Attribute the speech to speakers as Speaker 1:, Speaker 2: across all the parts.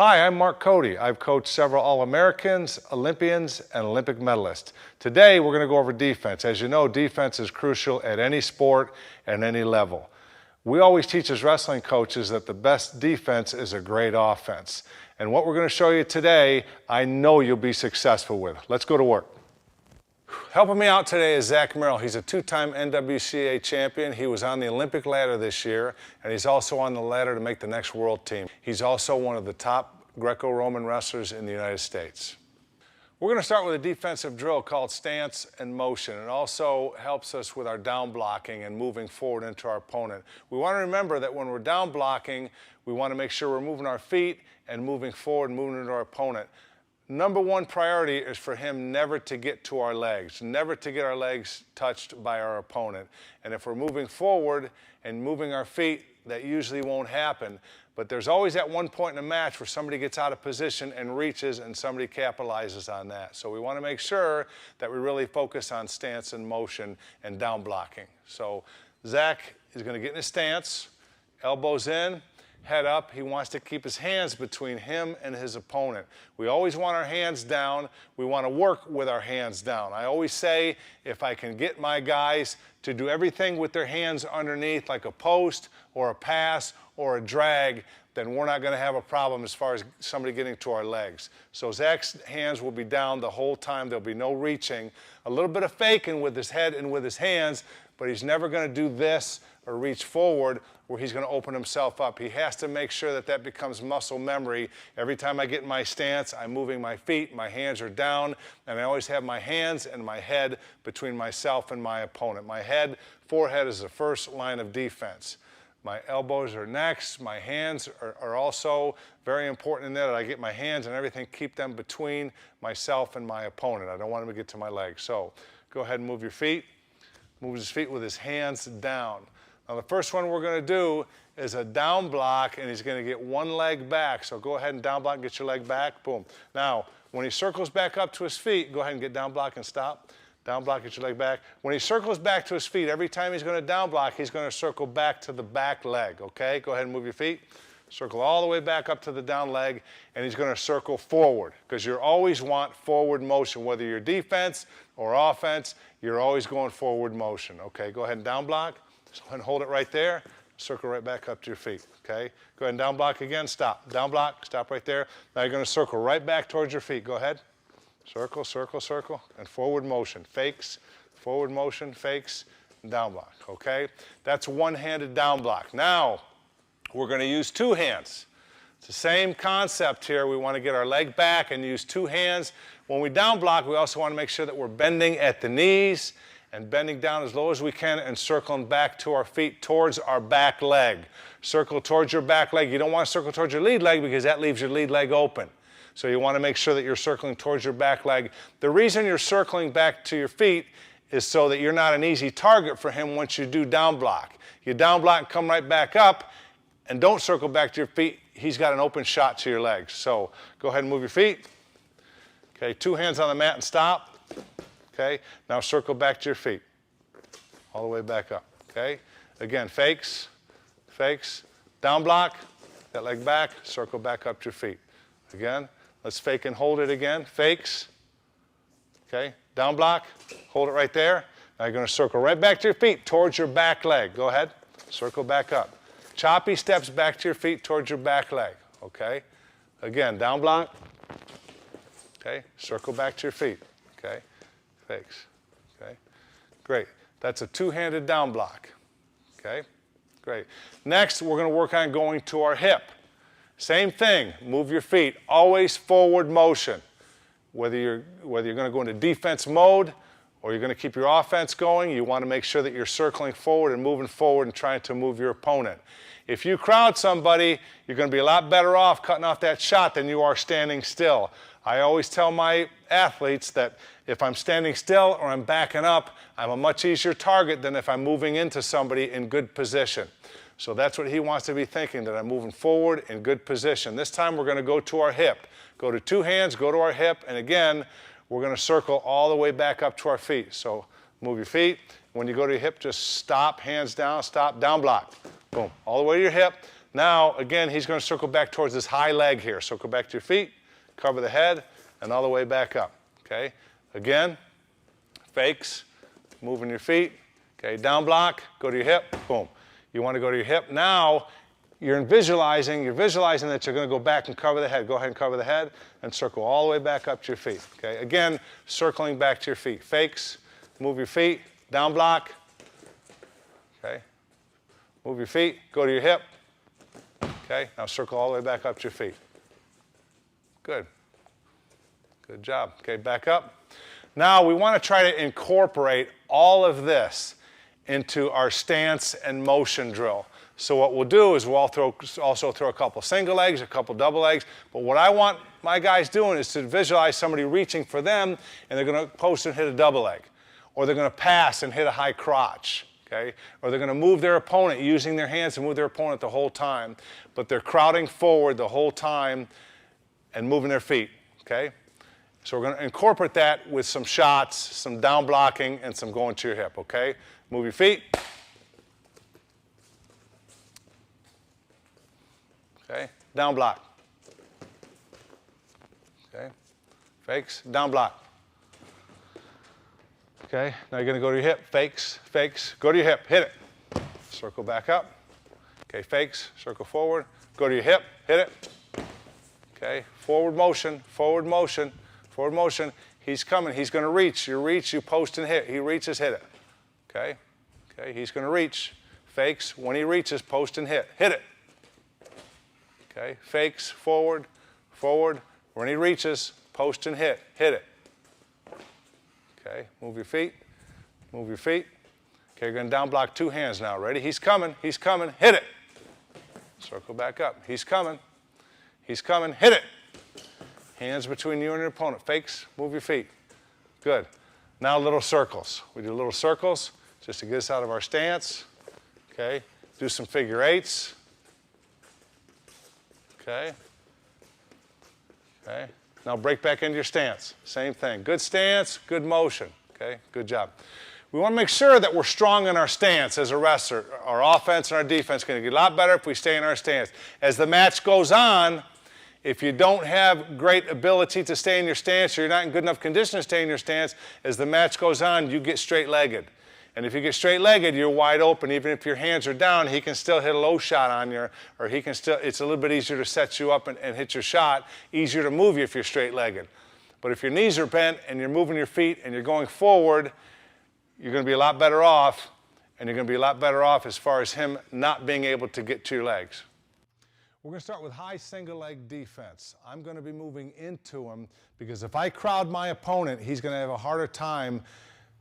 Speaker 1: Hi, I'm Mark Cody. I've coached several All-Americans, Olympians, and Olympic medalists. Today, we're going to go over defense. As you know, defense is crucial at any sport and any level. We always teach as wrestling coaches that the best defense is a great offense. And what we're going to show you today, I know you'll be successful with. Let's go to work. Helping me out today is Zach Merrill. He's a two-time NWCA champion. He was on the Olympic ladder this year, and he's also on the ladder to make the next world team. He's also one of the top Greco-Roman wrestlers in the United States. We're going to start with a defensive drill called stance and motion. It also helps us with our down blocking and moving forward into our opponent. We want to remember that when we're down blocking, we want to make sure we're moving our feet and moving forward and moving into our opponent. Number one priority is for him never to get to our legs, never to get our legs touched by our opponent. And if we're moving forward and moving our feet, that usually won't happen. But there's always that one point in a match where somebody gets out of position and reaches and somebody capitalizes on that. So we want to make sure that we really focus on stance and motion and down blocking. So Zach is going to get in his stance, elbows in, head up. He wants to keep his hands between him and his opponent. We always want our hands down. We want to work with our hands down. I always say if I can get my guys to do everything with their hands underneath, like a post or a pass or a drag, then we're not going to have a problem as far as somebody getting to our legs. So Zach's hands will be down the whole time. There'll be no reaching. A little bit of faking with his head and with his hands, but he's never going to do this or reach forward where he's going to open himself up. He has to make sure that that becomes muscle memory. Every time I get in my stance, I'm moving my feet, my hands are down, and I always have my hands and my head between myself and my opponent. My head, forehead is the first line of defense. My elbows are next. My hands are also very important in that I get my hands and everything, keep them between myself and my opponent. I don't want him to get to my legs. So go ahead and move your feet. Move his feet with his hands down. Now the first one we're going to do is a down block, and he's going to get one leg back. So go ahead and down block and get your leg back. Boom. Now, when he circles back up to his feet, go ahead and get down block and stop. Down block, get your leg back. When he circles back to his feet, every time he's going to down block, he's going to circle back to the back leg, okay? Go ahead and move your feet. Circle all the way back up to the down leg, and he's going to circle forward, because you always want forward motion. Whether you're defense or offense, you're always going forward motion, okay? Go ahead and down block. Go ahead and hold it right there. Circle right back up to your feet, okay? Go ahead and down block again, stop. Down block, stop right there. Now you're going to circle right back towards your feet. Go ahead. Circle, circle, circle, and forward motion. Fakes, forward motion, fakes, and down block, okay? That's one-handed down block. Now, we're going to use two hands. It's the same concept here. We want to get our leg back and use two hands. When we down block, we also want to make sure that we're bending at the knees and bending down as low as we can and circling back to our feet towards our back leg. Circle towards your back leg. You don't want to circle towards your lead leg because that leaves your lead leg open. So you want to make sure that you're circling towards your back leg. The reason you're circling back to your feet is so that you're not an easy target for him once you do down block. You down block and come right back up and don't circle back to your feet. He's got an open shot to your legs. So go ahead and move your feet. Okay, two hands on the mat and stop. Okay, now circle back to your feet. All the way back up. Okay, again, fakes, fakes, down block, that leg back, circle back up to your feet. Again, let's fake and hold it again. Fakes. Okay, down block, hold it right there. Now you're going to circle right back to your feet towards your back leg. Go ahead, circle back up. Choppy steps back to your feet towards your back leg. Okay, again, down block. Okay, circle back to your feet. Okay, fakes. Okay, great. That's a two-handed down block. Okay, great. Next, we're going to work on going to our hip. Same thing, move your feet, always forward motion. Whether you're going to go into defense mode or you're going to keep your offense going, you want to make sure that you're circling forward and moving forward and trying to move your opponent. If you crowd somebody, you're going to be a lot better off cutting off that shot than you are standing still. I always tell my athletes that if I'm standing still or I'm backing up, I'm a much easier target than if I'm moving into somebody in good position. So that's what he wants to be thinking, that I'm moving forward in good position. This time we're going to go to our hip. Go to two hands, go to our hip, and again, we're going to circle all the way back up to our feet. So move your feet. When you go to your hip, just stop, hands down, stop, down block. Boom, all the way to your hip. Now, again, he's going to circle back towards this high leg here. Circle back to your feet, cover the head, and all the way back up, okay? Again, fakes, moving your feet, okay? Down block, go to your hip, boom. You want to go to your hip. Now, you're visualizing that you're going to go back and cover the head. Go ahead and cover the head and circle all the way back up to your feet, okay? Again, circling back to your feet. Fakes, move your feet, down block, okay? Move your feet, go to your hip, okay? Now circle all the way back up to your feet. Good. Good job. Okay, back up. Now we want to try to incorporate all of this into our stance and motion drill. So what we'll do is we'll also throw a couple single legs, a couple double legs, but what I want my guys doing is to visualize somebody reaching for them and they're going to post and hit a double leg, or they're going to pass and hit a high crotch, okay? Or they're going to move their opponent using their hands to move their opponent the whole time, but they're crowding forward the whole time and moving their feet, okay? So we're going to incorporate that with some shots, some down blocking, and some going to your hip, okay? Move your feet. Okay, down block. Okay, fakes, down block. Okay, now you're going to go to your hip, fakes, fakes, go to your hip, hit it. Circle back up. Okay, fakes, circle forward, go to your hip, hit it. Okay, forward motion, forward motion, forward motion. He's coming, he's going to reach. You reach, you post and hit. He reaches, hit it. Okay, okay, he's going to reach. Fakes, when he reaches, post and hit. Hit it. Okay, fakes, forward, forward. When he reaches, post and hit. Hit it. Okay, move your feet, move your feet. Okay, you're going to down block two hands now. Ready? He's coming, hit it. Circle back up. He's coming, hit it. Hands between you and your opponent. Fakes, move your feet. Good. Now little circles. We do little circles just to get us out of our stance. Okay, do some figure eights. Okay. Okay. Now break back into your stance. Same thing. Good stance, good motion. Okay, good job. We want to make sure that we're strong in our stance as a wrestler. Our offense and our defense are going to get a lot better if we stay in our stance. As the match goes on, if you don't have great ability to stay in your stance, or you're not in good enough condition to stay in your stance, as the match goes on, you get straight-legged. And if you get straight-legged, you're wide open. Even if your hands are down, he can still hit a low shot on you, or he can still, it's a little bit easier to set you up and hit your shot, easier to move you if you're straight-legged. But if your knees are bent and you're moving your feet and you're going forward, you're going to be a lot better off, and you're going to be a lot better off as far as him not being able to get to your legs. We're going to start with high single leg defense. I'm going to be moving into him because if I crowd my opponent, he's going to have a harder time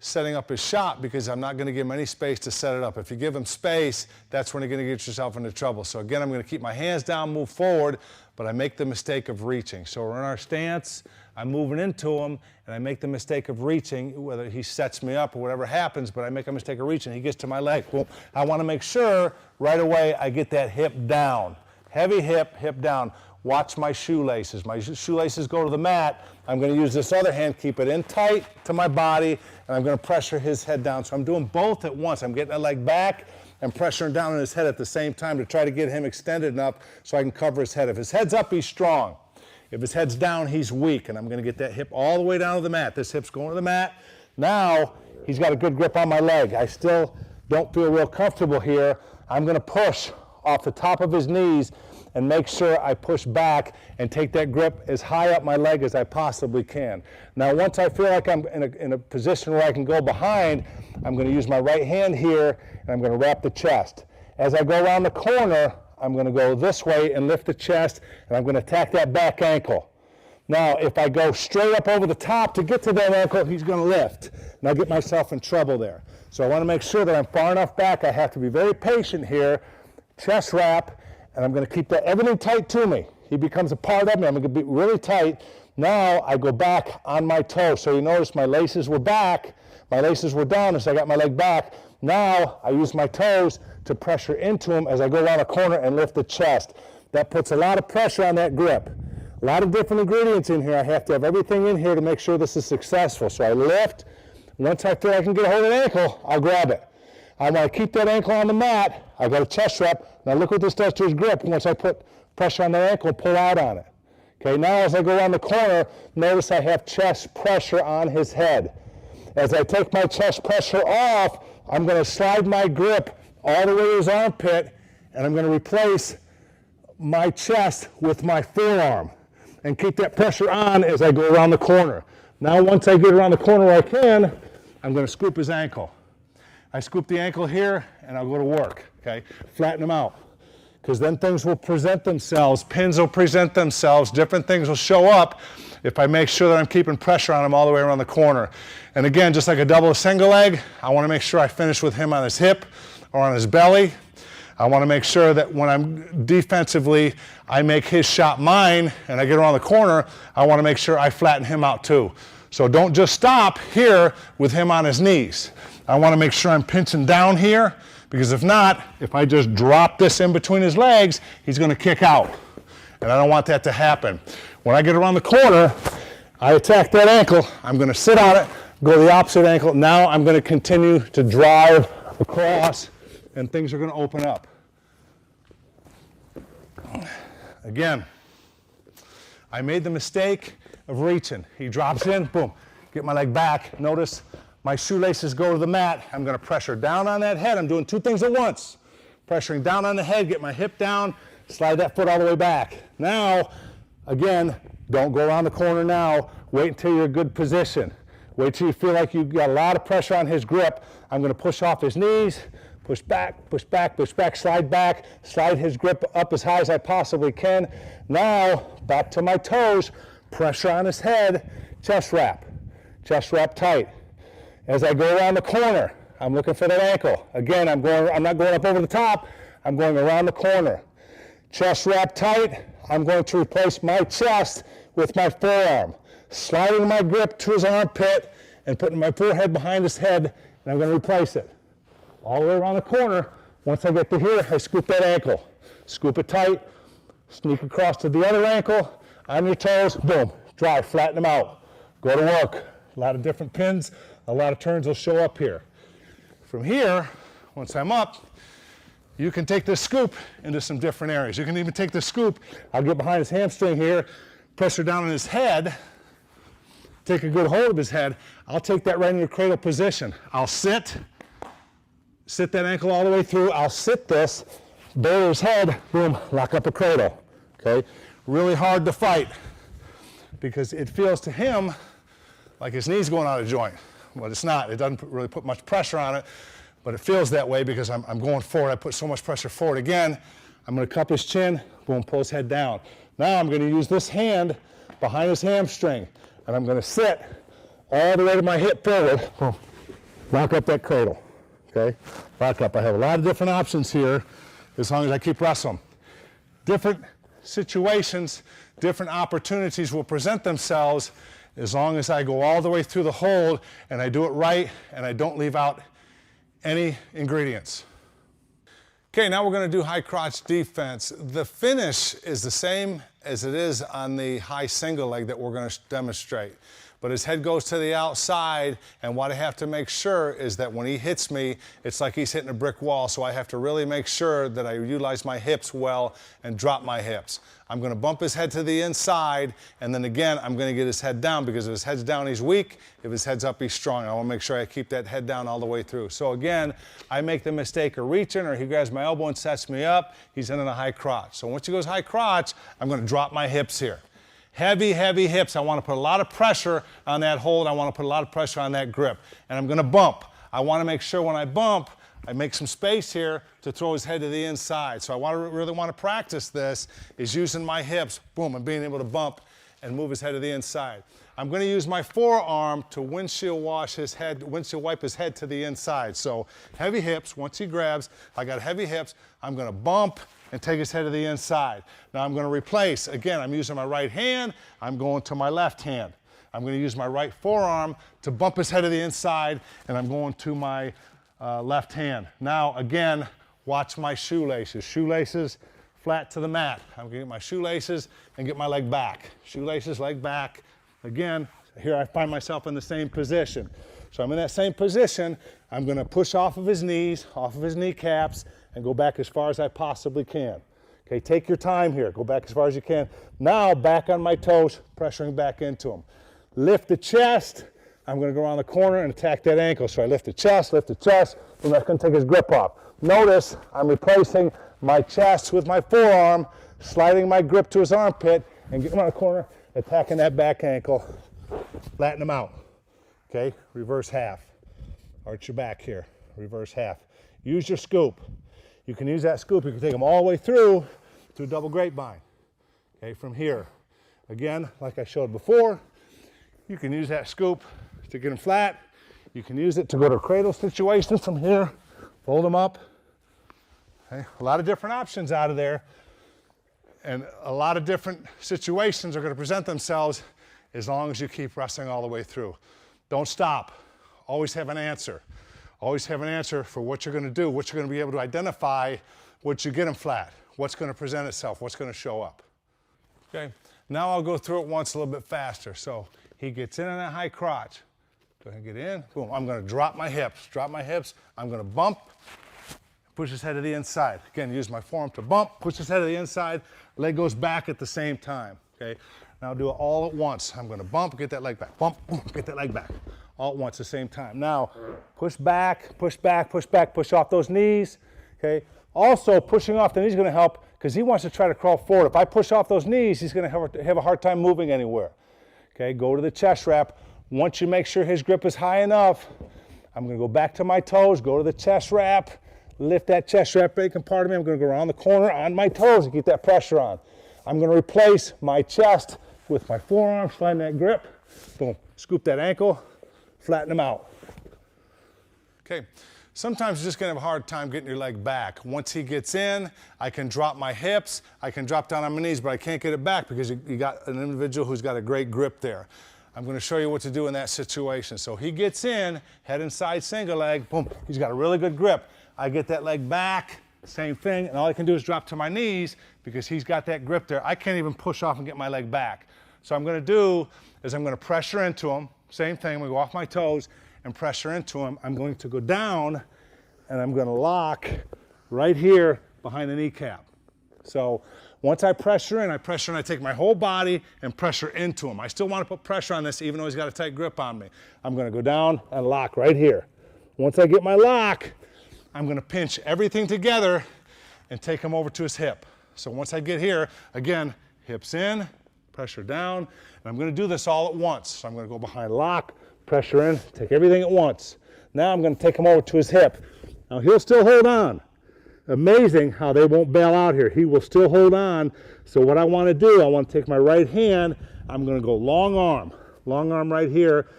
Speaker 1: setting up his shot because I'm not going to give him any space to set it up. If you give him space, that's when you're going to get yourself into trouble. So again, I'm going to keep my hands down, move forward, but I make the mistake of reaching. So we're in our stance, I'm moving into him, and I make the mistake of reaching, whether he sets me up or whatever happens, but I make a mistake of reaching. He gets to my leg. Well, I want to make sure right away I get that hip down. Heavy hip, hip down. Watch my shoelaces. My shoelaces go to the mat. I'm going to use this other hand, keep it in tight to my body, and I'm going to pressure his head down. So I'm doing both at once. I'm getting that leg back and pressuring down on his head at the same time to try to get him extended enough so I can cover his head. If his head's up, he's strong. If his head's down, he's weak, and I'm going to get that hip all the way down to the mat. This hip's going to the mat. Now he's got a good grip on my leg. I still don't feel real comfortable here. I'm going to push off the top of his knees and make sure I push back and take that grip as high up my leg as I possibly can. Now, once I feel like I'm in a position where I can go behind, I'm going to use my right hand here, and I'm going to wrap the chest. As I go around the corner, I'm going to go this way and lift the chest, and I'm going to attack that back ankle. Now, if I go straight up over the top to get to that ankle, he's going to lift, and I'll get myself in trouble there. So I want to make sure that I'm far enough back. I have to be very patient here, chest wrap, and I'm going to keep that everything tight to me. He becomes a part of me. I'm going to be really tight. Now I go back on my toe. So you notice my laces were back. My laces were down as I got my leg back. Now I use my toes to pressure into him as I go around the corner and lift the chest. That puts a lot of pressure on that grip. A lot of different ingredients in here. I have to have everything in here to make sure this is successful. So I lift. Once I feel I can get a hold of the ankle, I'll grab it.
Speaker 2: I want to keep that ankle on the mat. I got a chest rep. Now look what this does to his grip once I put pressure on that ankle and pull out on it. Okay, now as I go around the corner, notice I have chest pressure on his head. As I take my chest pressure off, I'm going to slide my grip all the way to his armpit, and I'm going to replace my chest with my forearm and keep that pressure on as I go around the corner. Now once I get around the corner where I can, I'm going to scoop his ankle. I scoop the ankle here and I'll go to work, okay? Flatten him out, because then things will present themselves, pins will present themselves, different things will show up if I make sure that I'm keeping pressure on him all the way around the corner. And again, just like a double or single leg, I want to make sure I finish with him on his hip or on his belly. I want to make sure that when I'm defensively, I make his shot mine and I get around the corner, I want to make sure I flatten him out too. So don't just stop here with him on his knees. I want to make sure I'm pinching down here, because if not, if I just drop this in between his legs, he's going to kick out. And I don't want that to happen. When I get around the corner, I attack that ankle. I'm going to sit on it, go to the opposite ankle. Now I'm going to continue to drive across, and things are going to open up. Again, I made the mistake of reaching. He drops in, boom, get my leg back. Notice my shoelaces go to the mat. I'm going to pressure down on that head. I'm doing two things at once. Pressuring down on the head, get my hip down, slide that foot all the way back. Now, again, don't go around the corner now. Wait until you're in a good position. Wait till you feel like you've got a lot of pressure on his grip. I'm going to push off his knees, push back, push back, push back, slide his grip up as high as I possibly can. Now, back to my toes, pressure on his head, chest wrap tight. As I go around the corner, I'm looking for that ankle. Again, I'm not going up over the top, I'm going around the corner. Chest wrap tight, I'm going to replace my chest with my forearm. Sliding my grip to his armpit and putting my forehead behind his head, and I'm going to replace it. All the way around the corner. Once I get to here, I scoop that ankle. Scoop it tight, sneak across to the other ankle, on your toes, boom, drive, flatten them out. Go to work. A lot of different pins, a lot of turns will show up here. From here, once I'm up, you can take this scoop into some different areas. You can even take the scoop, I'll get behind his hamstring here, pressure down on his head, take a good hold of his head. I'll take that right in your cradle position. I'll sit that ankle all the way through. I'll sit this, bury his head, boom, lock up a cradle, okay? Really hard to fight because it feels to him like his knee's going out of joint. But it's not. It doesn't really put much pressure on it, but it feels that way because I'm going forward. I put so much pressure forward. Again, I'm going to cup his chin, boom, pull his head down. Now I'm going to use this hand behind his hamstring, and I'm going to sit all the way to my hip forward, boom, lock up that cradle, okay? Lock up. I have a lot of different options here as long as I keep wrestling. Different situations, different opportunities will present themselves as long as I go all the way through the hold and I do it right and I don't leave out any ingredients. Okay, now we're going to do high crotch defense. The finish is the same as it is on the high single leg that we're going to demonstrate. But his head goes to the outside, and what I have to make sure is that when he hits me, it's like he's hitting a brick wall, so I have to really make sure that I utilize my hips well and drop my hips. I'm going to bump his head to the inside, and then again, I'm going to get his head down, because if his head's down, he's weak. If his head's up, he's strong. I want to make sure I keep that head down all the way through. So again, I make the mistake of reaching, or he grabs my elbow and sets me up. He's in a high crotch. So once he goes high crotch, I'm going to drop my hips here. Heavy, heavy hips. I want to put a lot of pressure on that hold. I want to put a lot of pressure on that grip. And I'm going to bump. I want to make sure when I bump, I make some space here to throw his head to the inside. So I really want to practice this, is using my hips, boom, and being able to bump and move his head to the inside. I'm going to use my forearm to windshield wipe his head to the inside. So heavy hips, once he grabs, I got heavy hips, I'm going to bump and take his head to the inside. Now I'm going to replace, again, I'm using my right hand, I'm going to my left hand. I'm going to use my right forearm to bump his head to the inside, and I'm going to my left hand. Now again, watch my shoelaces. Shoelaces flat to the mat. I'm going to get my shoelaces and get my leg back. Shoelaces, leg back. Again, here I find myself in the same position. So I'm in that same position. I'm gonna push off of his knees, off of his kneecaps, and go back as far as I possibly can. Okay, take your time here. Go back as far as you can. Now back on my toes, pressuring back into him. Lift the chest. I'm gonna go around the corner and attack that ankle. So I lift the chest, and that's gonna take his grip off. Notice I'm replacing my chest with my forearm, sliding my grip to his armpit, and getting around the corner, attacking that back ankle, flatten him out. Okay, reverse half. Arch your back here, reverse half. Use your scoop. You can use that scoop, you can take them all the way through to a double grapevine. Okay, from here. Again, like I showed before, you can use that scoop to get them flat. You can use it to go to a cradle situation from here, fold them up. Okay, a lot of different options out of there, and a lot of different situations are going to present themselves as long as you keep wrestling all the way through. Don't stop. Always have an answer. Always have an answer for what you're going to do, what you're going to be able to identify once you get them flat, what's going to present itself, what's going to show up. Okay, now I'll go through it once a little bit faster. So he gets in on that high crotch. Go ahead and get in. Boom. I'm going to drop my hips. Drop my hips. I'm going to bump. Push his head to the inside. Again, use my forearm to bump. Push his head to the inside. Leg goes back at the same time. Okay. Now do it all at once. I'm going to bump. Get that leg back. Bump. Boom, get that leg back. All at once at the same time. Now push back. Push back. Push back. Push off those knees. Okay. Also, pushing off the knees is going to help because he wants to try to crawl forward. If I push off those knees, he's going to have a hard time moving anywhere. Okay. Go to the chest wrap. Once you make sure his grip is high enough, I'm going to go back to my toes, go to the chest wrap, lift that chest wrap bacon part of me. I'm going to go around the corner on my toes and keep that pressure on. I'm going to replace my chest with my forearm, sliding that grip. Boom. Scoop that ankle, flatten them out. Okay. Sometimes you're just going to have a hard time getting your leg back. Once he gets in, I can drop my hips, I can drop down on my knees, but I can't get it back because you got an individual who's got a great grip there. I'm going to show you what to do in that situation. So he gets in, head inside single leg, boom, he's got a really good grip. I get that leg back, same thing, and all I can do is drop to my knees because he's got that grip there. I can't even push off and get my leg back. So I'm going to do is I'm going to pressure into him, same thing, I'm going to go off my toes and pressure into him. I'm going to go down and I'm going to lock right here behind the kneecap. So once I pressure in, I take my whole body and pressure into him. I still want to put pressure on this even though he's got a tight grip on me. I'm going to go down and lock right here. Once I get my lock, I'm going to pinch everything together and take him over to his hip. So once I get here, again, hips in, pressure down, and I'm going to do this all at once. So I'm going to go behind lock, pressure in, take everything at once. Now I'm going to take him over to his hip. Now he'll still hold on. Amazing how they won't bail out here. He will still hold on. So what I want to do, I want to take my right hand, I'm going to go long arm right here.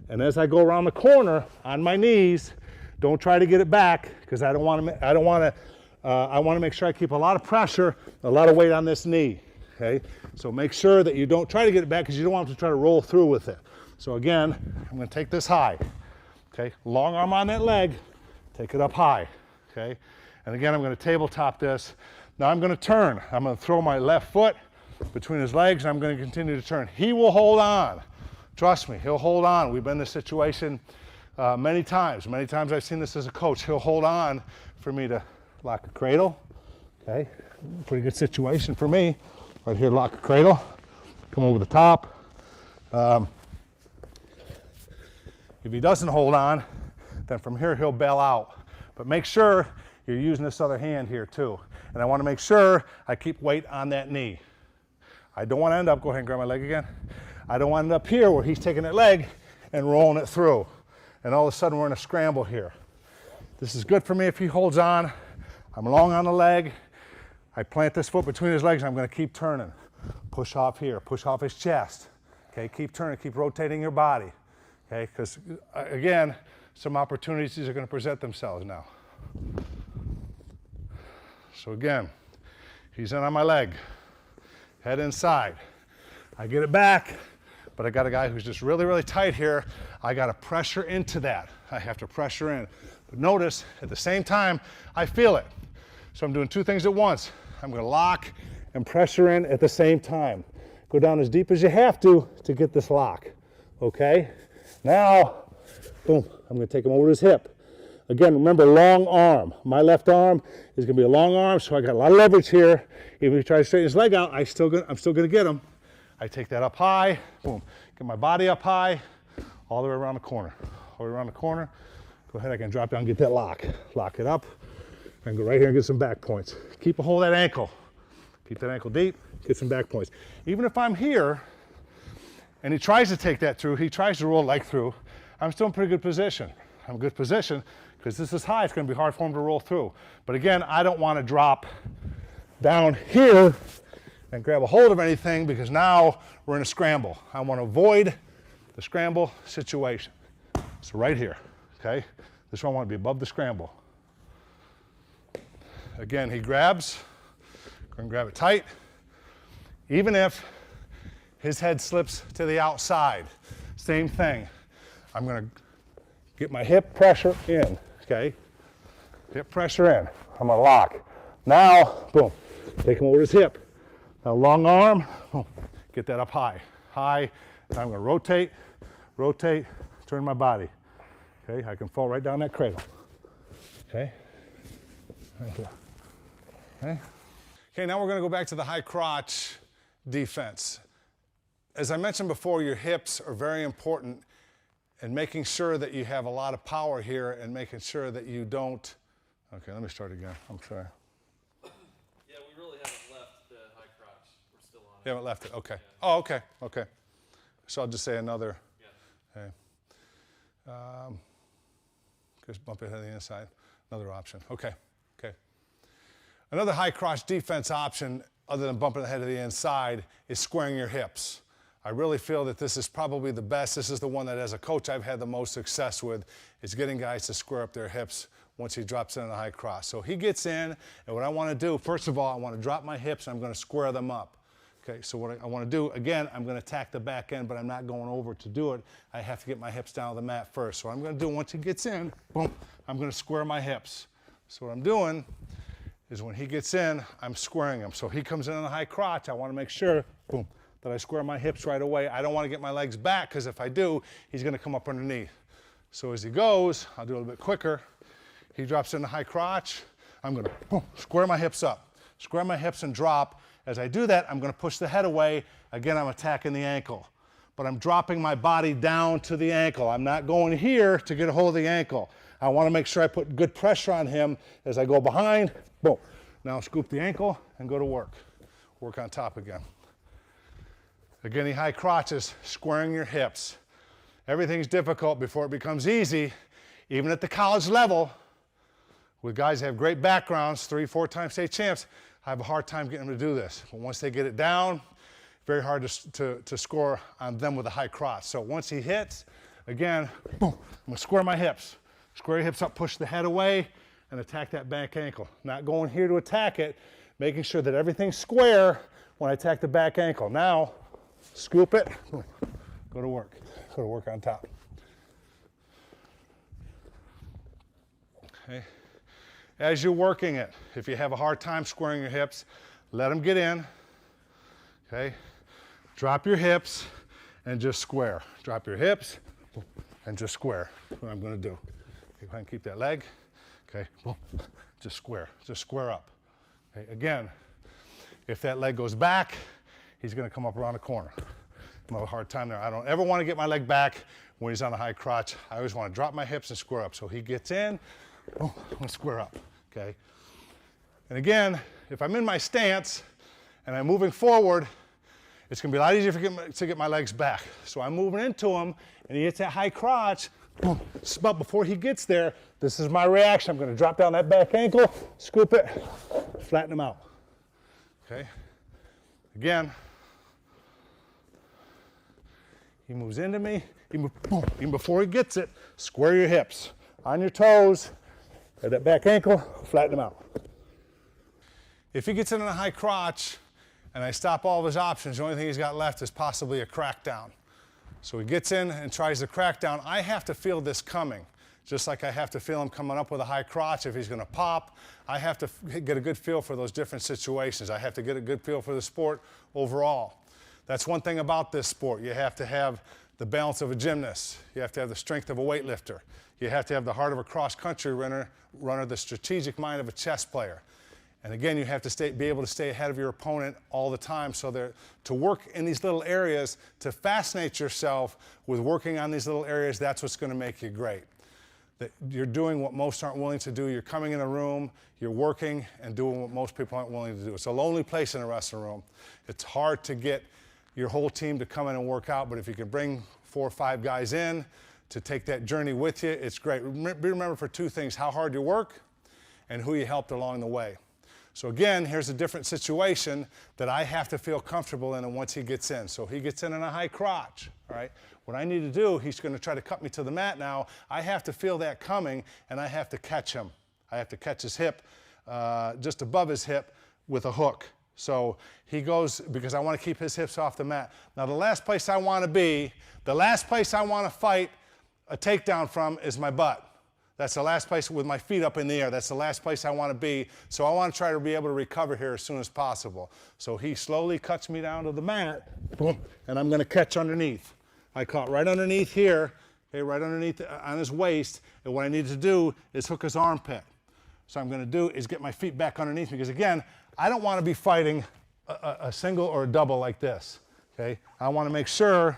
Speaker 2: And as I go around the corner on my knees, don't try to get it back because I want to make sure I keep a lot of pressure, a lot of weight on this knee. Okay, so make sure that you don't try to get it back because you don't want to try to roll through with it. So again, I'm going to take this high. Okay, long arm on that leg, take it up high. Okay. And again, I'm going to tabletop this. Now I'm going to turn. I'm going to throw my left foot between his legs, and I'm going to continue to turn. He will hold on. Trust me, he'll hold on. We've been in this situation many times. Many times I've seen this as a coach. He'll hold on for me to lock a cradle. Okay, pretty good situation for me. Right here, lock a cradle. Come over the top. If he doesn't hold on, then from here he'll bail out. But make sure you're using this other hand here too. And I want to make sure I keep weight on that knee. I don't want to end up, go ahead and grab my leg again. I don't want to end up here where he's taking that leg and rolling it through. And all of a sudden we're in a scramble here. This is good for me if he holds on. I'm long on the leg. I plant this foot between his legs and I'm going to keep turning. Push off here, push off his chest. Okay, keep turning, keep rotating your body. Okay, because again, some opportunities are going to present themselves now. So again, he's in on my leg, head inside. I get it back, but I got a guy who's just really, really tight here. I got to pressure into that. I have to pressure in. But notice, at the same time, I feel it. So I'm doing two things at once. I'm going to lock and pressure in at the same time. Go down as deep as you have to get this lock. Okay? Now, Boom. I'm going to take him over to his hip. Again, remember, long arm. My left arm is going to be a long arm, so I got a lot of leverage here. Even if he tries to straighten his leg out, I'm still going to get him. I take that up high, boom. Get my body up high, all the way around the corner. All the way around the corner. Go ahead, I can drop down and get that lock. Lock it up, and go right here and get some back points. Keep a hold of that ankle. Keep that ankle deep, get some back points. Even if I'm here, and he tries to take that through, he tries to roll leg through, I'm still in pretty good position. I'm in good position, because this is high, it's going to be hard for him to roll through. But again, I don't want to drop down here and grab a hold of anything, because now we're in a scramble. I want to avoid the scramble situation. So right here, okay? This one I want to be above the scramble. Again, he grabs, go and grab it tight. Even if his head slips to the outside, same thing. I'm going to get my hip pressure in, okay? Hip pressure in. I'm going to lock. Now, boom, take him over his hip. Now, long arm, boom, get that up high. High, and I'm going to rotate, rotate, turn my body. Okay, I can fall right down that cradle. Okay? Right here. Okay?
Speaker 1: Okay, now we're going to go back to the high crotch defense. As I mentioned before, your hips are very important in making sure that you have a lot of power here and making sure that you don't. Okay, let me start again. I'm sorry.
Speaker 3: Yeah, we really haven't left the high crotch. We're still on it.
Speaker 1: You haven't left it? Okay.
Speaker 3: Yeah.
Speaker 1: Oh, okay. Okay. So I'll just say another.
Speaker 3: Yeah.
Speaker 1: Okay. Just bump it to the inside. Another option. Okay. Okay. Another high crotch defense option, other than bumping the head to the inside, is squaring your hips. I really feel that this is probably the best. This is the one that, as a coach, I've had the most success with, is getting guys to square up their hips once he drops in a high crotch. So he gets in, and what I want to do, first of all, I want to drop my hips, and I'm going to square them up. Okay, so what I want to do, again, I'm going to attack the back end, but I'm not going over to do it. I have to get my hips down to the mat first. So what I'm going to do, once he gets in, boom, I'm going to square my hips. So what I'm doing is when he gets in, I'm squaring him. So he comes in on a high crotch, I want to make sure, boom, that I square my hips right away. I don't want to get my legs back, because if I do, he's going to come up underneath. So as he goes, I'll do it a little bit quicker. He drops in the high crotch. I'm going to, boom, square my hips up. Square my hips and drop. As I do that, I'm going to push the head away. Again, I'm attacking the ankle. But I'm dropping my body down to the ankle. I'm not going here to get a hold of the ankle. I want to make sure I put good pressure on him as I go behind. Boom. Now scoop the ankle and go to work. Work on top again. Again, the high crotches, squaring your hips. Everything's difficult before it becomes easy. Even at the college level, with guys that have great backgrounds, 3-4-time state champs, I have a hard time getting them to do this. But once they get it down, very hard to score on them with a high crotch. So once he hits, again, boom, I'm going to square my hips. Square your hips up, push the head away, and attack that back ankle. Not going here to attack it, making sure that everything's square when I attack the back ankle. Now, scoop it, go to work. Go to work on top. Okay. As you're working it, if you have a hard time squaring your hips, let them get in. Okay. Drop your hips and just square. Drop your hips and just square. That's what I'm going to do. Okay, go ahead and keep that leg. Okay. Just square. Just square up. Okay. Again, if that leg goes back, he's going to come up around the corner. I have a hard time there. I don't ever want to get my leg back when he's on a high crotch. I always want to drop my hips and square up. So he gets in, I'm going to square up, okay? And again, if I'm in my stance and I'm moving forward, it's going to be a lot easier to get my legs back. So I'm moving into him, and he hits that high crotch, boom. But before he gets there, this is my reaction. I'm going to drop down that back ankle, scoop it, flatten him out, okay? Again, he moves into me, boom, even before he gets it, square your hips. On your toes, at that back ankle, flatten him out. If he gets in a high crotch and I stop all of his options, the only thing he's got left is possibly a crackdown. So he gets in and tries the crackdown. I have to feel this coming, just like I have to feel him coming up with a high crotch. If he's going to pop, I have to get a good feel for those different situations. I have to get a good feel for the sport overall. That's one thing about this sport. You have to have
Speaker 2: the balance of a gymnast. You have to have the strength of a weightlifter. You have to have the heart of a cross-country runner, the strategic mind of a chess player. And again, you have to be able to stay ahead of your opponent all the time. So to work in these little areas, to fascinate yourself with working on these little areas, that's what's going to make you great. That you're doing what most aren't willing to do. You're coming in a room, you're working and doing what most people aren't willing to do. It's a lonely place in a wrestling room. It's hard to get your whole team to come in and work out, but if you can bring 4 or 5 guys in to take that journey with you, it's great. Remember for 2 things, how hard you work and who you helped along the way. So again, here's a different situation that I have to feel comfortable in once he gets in. So he gets in a high crotch, all right? What I need to do, he's going to try to cut me to the mat now. I have to feel that coming, and I have to catch him. I have to catch his hip, just above his hip with a hook. So he goes, because I want to keep his hips off the mat. Now the last place I want to be, the last place I want to fight a takedown from is my butt. That's the last place with my feet up in the air. That's the last place I want to be. So I want to try to be able to recover here as soon as possible. So he slowly cuts me down to the mat, boom, and I'm going to catch underneath. I caught right underneath here, okay, right underneath on his waist, and what I need to do is hook his armpit. So I'm going to do is get my feet back underneath me, because again, I don't want to be fighting a single or a double like this, okay? I want to make sure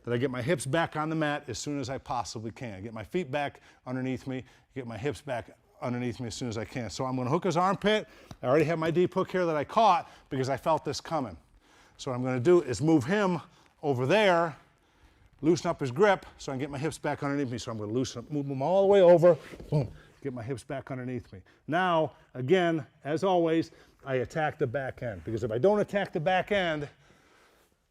Speaker 2: that I get my hips back on the mat as soon as I possibly can. Get my feet back underneath me, get my hips back underneath me as soon as I can. So I'm going to hook his armpit. I already have my deep hook here that I caught because I felt this coming. So what I'm going to do is move him over there, loosen up his grip so I can get my hips back underneath me. So I'm going to loosen up, move him all the way over, boom, get my hips back underneath me. Now, again, as always, I attack the back end, because if I don't attack the back end,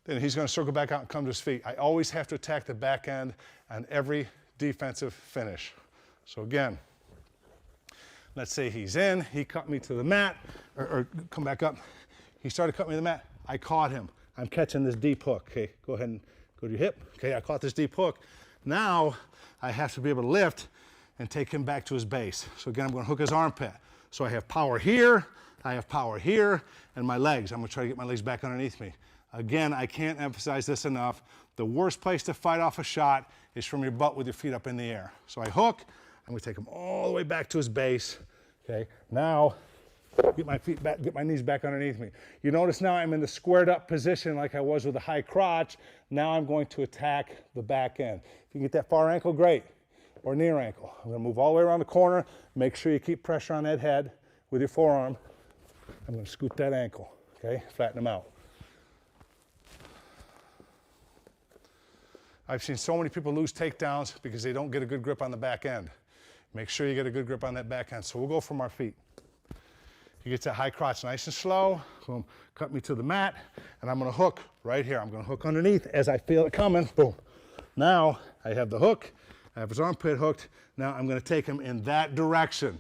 Speaker 2: then he's going to circle back out and come to his feet. I always have to attack the back end on every defensive finish. So again, let's say he's in, he cut me to the mat, or come back up. He started cutting me to the mat. I caught him. I'm catching this deep hook. Okay, go ahead and go to your hip. Okay, I caught this deep hook. Now I have to be able to lift and take him back to his base. So again, I'm going to hook his armpit. So I have power here, I have power here, and my legs. I'm going to try to get my legs back underneath me. Again, I can't emphasize this enough. The worst place to fight off a shot is from your butt with your feet up in the air. So I hook, I'm going to take him all the way back to his base. Okay, now get my feet back, get my knees back underneath me. You notice now I'm in the squared up position like I was with the high crotch. Now I'm going to attack the back end. If you get that far ankle, great, or near ankle. I'm going to move all the way around the corner. Make sure you keep pressure on that head with your forearm. I'm going to scoop that ankle, okay, flatten him out. I've seen so many people lose takedowns because they don't get a good grip on the back end. Make sure you get a good grip on that back end. So we'll go from our feet. He gets that high crotch nice and slow. Boom, cut me to the mat, and I'm going to hook right here. I'm going to hook underneath as I feel it coming. Boom. Now I have the hook. I have his armpit hooked. Now I'm going to take him in that direction.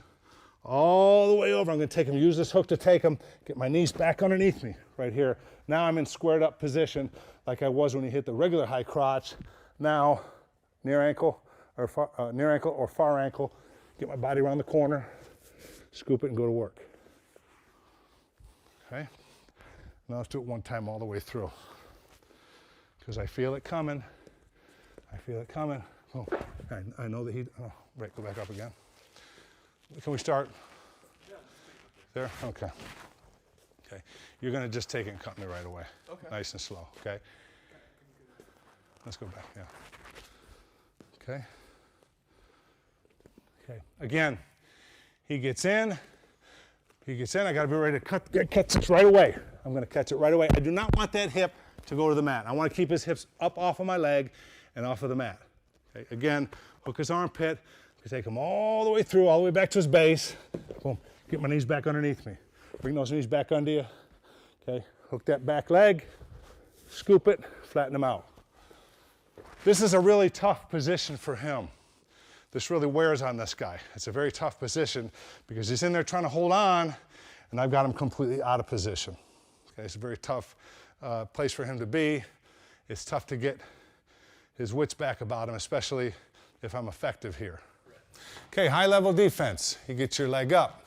Speaker 2: All the way over. I'm going to take him, use this hook to take him, get my knees back underneath me right here. Now I'm in squared up position like I was when he hit the regular high crotch. Now, near ankle or far ankle, get my body around the corner, scoop it and go to work. Okay? Now let's do it one time all the way through. Because I feel it coming. I feel it coming. Oh, I know that oh, right, go back up again. Can we start? There? Okay. Okay. You're going to just take it and cut me right away. Okay. Nice and slow, okay? Let's go back, yeah. Okay. Okay. Again, he gets in, I got to be ready to catch this right away. I'm going to catch it right away. I do not want that hip to go to the mat. I want to keep his hips up off of my leg and off of the mat. Okay. Again, hook his armpit, take him all the way through, all the way back to his base. Boom. Get my knees back underneath me. Bring those knees back under you. Okay. Hook that back leg, scoop it, flatten him out. This is a really tough position for him. This really wears on this guy. It's a very tough position because he's in there trying to hold on, and I've got him completely out of position. Okay, it's a very tough place for him to be. It's tough to get his wits back about him, especially if I'm effective here. Okay, high level defense. You get your leg up.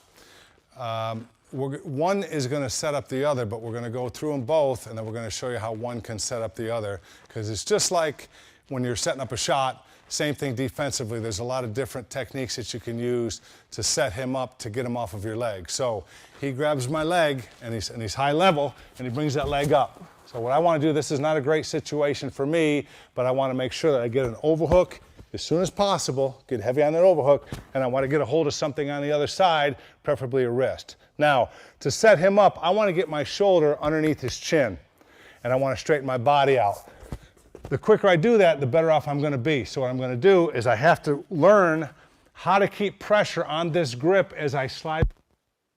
Speaker 2: One is going to set up the other, but we're going to go through them both, and then we're going to show you how one can set up the other, because it's just like when you're setting up a shot, same thing defensively. There's a lot of different techniques that you can use to set him up to get him off of your leg. So he grabs my leg, and he's high level, and he brings that leg up. So what I want to do, this is not a great situation for me, but I want to make sure that I get an overhook as soon as possible, get heavy on that overhook, and I want to get a hold of something on the other side, preferably a wrist. Now, to set him up, I want to get my shoulder underneath his chin, and I want to straighten my body out. The quicker I do that, the better off I'm going to be. So what I'm going to do is I have to learn how to keep pressure on this grip as I slide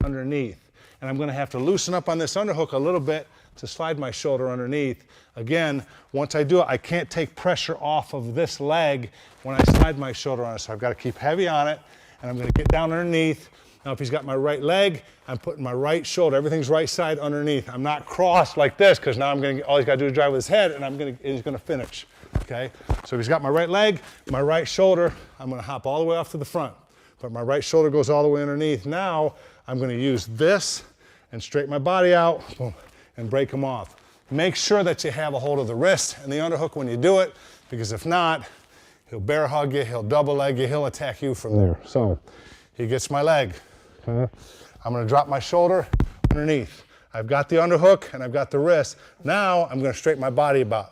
Speaker 2: underneath. And I'm going to have to loosen up on this underhook a little bit to slide my shoulder underneath. Again, once I do it, I can't take pressure off of this leg when I slide my shoulder on it. So I've got to keep heavy on it, and I'm going to get down underneath. Now, if he's got my right leg, I'm putting my right shoulder, everything's right side underneath. I'm not crossed like this, because now all he's got to do is drive with his head, and he's going to finish, okay? So if he's got my right leg, my right shoulder, I'm going to hop all the way off to the front. But my right shoulder goes all the way underneath. Now, I'm going to use this and straighten my body out, boom, and break him off. Make sure that you have a hold of the wrist and the underhook when you do it, because if not, he'll bear hug you, he'll double leg you, he'll attack you from there. So he gets my leg. I'm going to drop my shoulder underneath. I've got the underhook and I've got the wrist. Now I'm going to straighten my body out.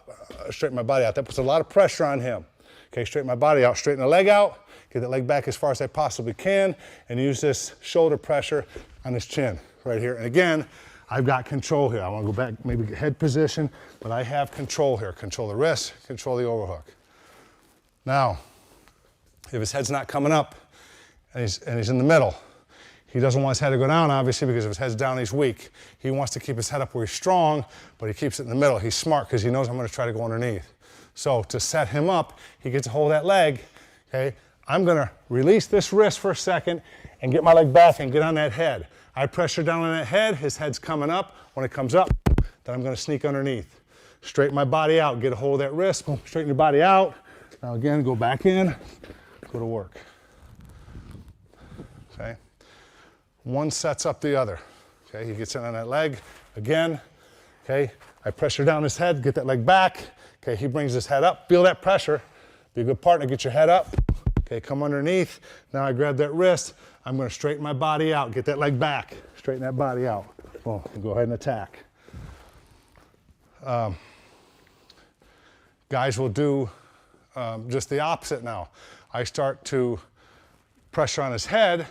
Speaker 2: That puts a lot of pressure on him. Okay, straighten my body out, straighten the leg out, get that leg back as far as I possibly can, and use this shoulder pressure on his chin right here. And again, I've got control here. I want to go back, maybe head position, but I have control here. Control the wrist, control the overhook. Now, if his head's not coming up and he's in the middle, he doesn't want his head to go down, obviously, because if his head's down, he's weak. He wants to keep his head up where he's strong, but he keeps it in the middle. He's smart because he knows I'm going to try to go underneath. So to set him up, he gets a hold of that leg, okay? I'm going to release this wrist for a second and get my leg back and get on that head. I pressure down on that head, his head's coming up. When it comes up, then I'm going to sneak underneath. Straighten my body out, get a hold of that wrist, boom, straighten your body out. Now again, go back in, go to work, okay? One sets up the other, okay? He gets in on that leg, again, okay? I pressure down his head, get that leg back, okay? He brings his head up, feel that pressure, be a good partner, get your head up, okay? Come underneath, now I grab that wrist, I'm gonna straighten my body out, get that leg back, straighten that body out, boom, and go ahead and attack. Guys will do just the opposite now. I start to pressure on his head,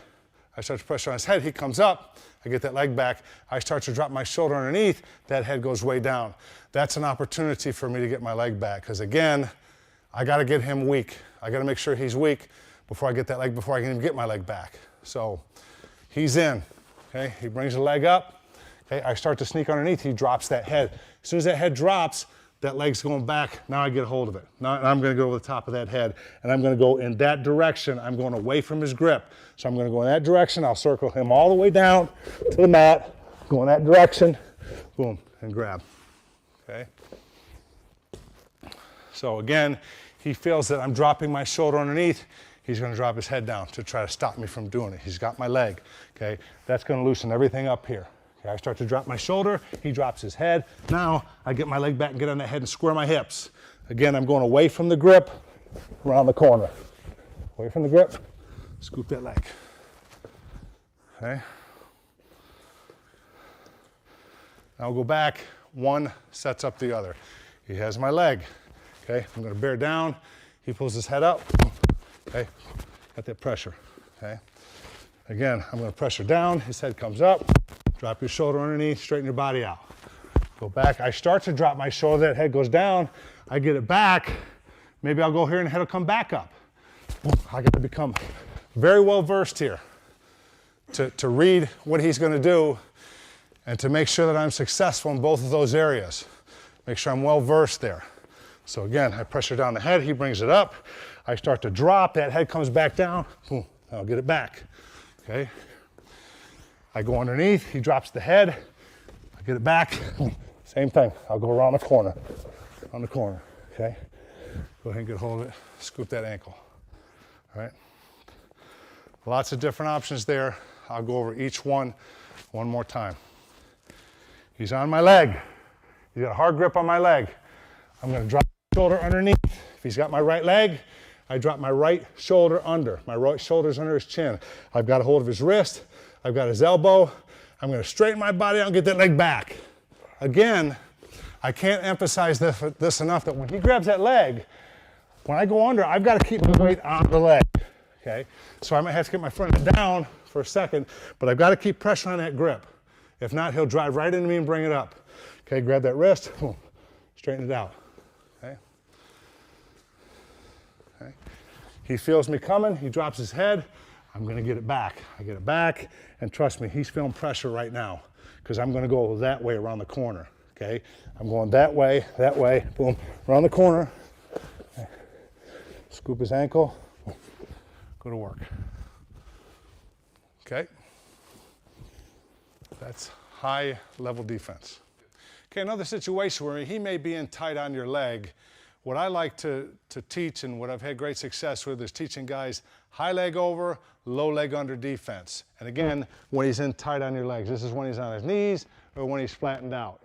Speaker 2: he comes up, I get that leg back, I start to drop my shoulder underneath, that head goes way down. That's an opportunity for me to get my leg back, because again, I gotta get him weak. I gotta make sure he's weak before I get that leg, before I can even get my leg back. So he's in, okay? He brings the leg up, okay? I start to sneak underneath, he drops that head. As soon as that head drops, that leg's going back, now I get a hold of it. Now I'm gonna go over the top of that head, and I'm gonna go in that direction. I'm going away from his grip. So I'm gonna go in that direction, I'll circle him all the way down to the mat, go in that direction, boom, and grab, okay? So again, he feels that I'm dropping my shoulder underneath, he's gonna drop his head down to try to stop me from doing it. He's got my leg, okay? That's gonna loosen everything up here. Okay, I start to drop my shoulder, he drops his head. Now I get my leg back and get on that head and square my hips. Again, I'm going away from the grip, around the corner. Away from the grip, scoop that leg. Okay. Now I'll go back, one sets up the other. He has my leg, okay? I'm gonna bear down, he pulls his head up, okay? Got that pressure, okay? Again, I'm gonna pressure down, his head comes up, drop your shoulder underneath, straighten your body out. Go back, I start to drop my shoulder, that head goes down, I get it back, maybe I'll go here and the head will come back up. I got to become very well versed here to read what he's gonna do and to make sure that I'm successful in both of those areas. Make sure I'm well versed there. So again, I pressure down the head, he brings it up, I start to drop, that head comes back down, boom, I'll get it back, okay? I go underneath, he drops the head, I get it back, same thing, I'll go around the corner, okay? Go ahead and get a hold of it, scoop that ankle, all right? Lots of different options there. I'll go over each one more time. He's on my leg, he's got a hard grip on my leg. I'm gonna drop the shoulder underneath, If he's got my right leg, I drop my right shoulder under. My right shoulder's under his chin. I've got a hold of his wrist. I've got his elbow. I'm going to straighten my body out and get that leg back. Again, I can't emphasize this enough that when he grabs that leg, when I go under, I've got to keep my weight on the leg. Okay? So I might have to get my front end down for a second, but I've got to keep pressure on that grip. If not, he'll drive right into me and bring it up. Okay, grab that wrist, boom, straighten it out. Okay? Okay. He feels me coming, he drops his head, I'm gonna get it back. I get it back, and trust me, he's feeling pressure right now, because I'm gonna go that way around the corner, okay? I'm going that way, boom, around the corner. Okay. Scoop his ankle, boom. Go to work. Okay? That's high level defense. Okay, another situation where he may be in tight on your leg. What I like to teach, and what I've had great success with, is teaching guys high leg over, low leg under defense. And again, when he's in tight on your legs. This is when he's on his knees or when he's flattened out.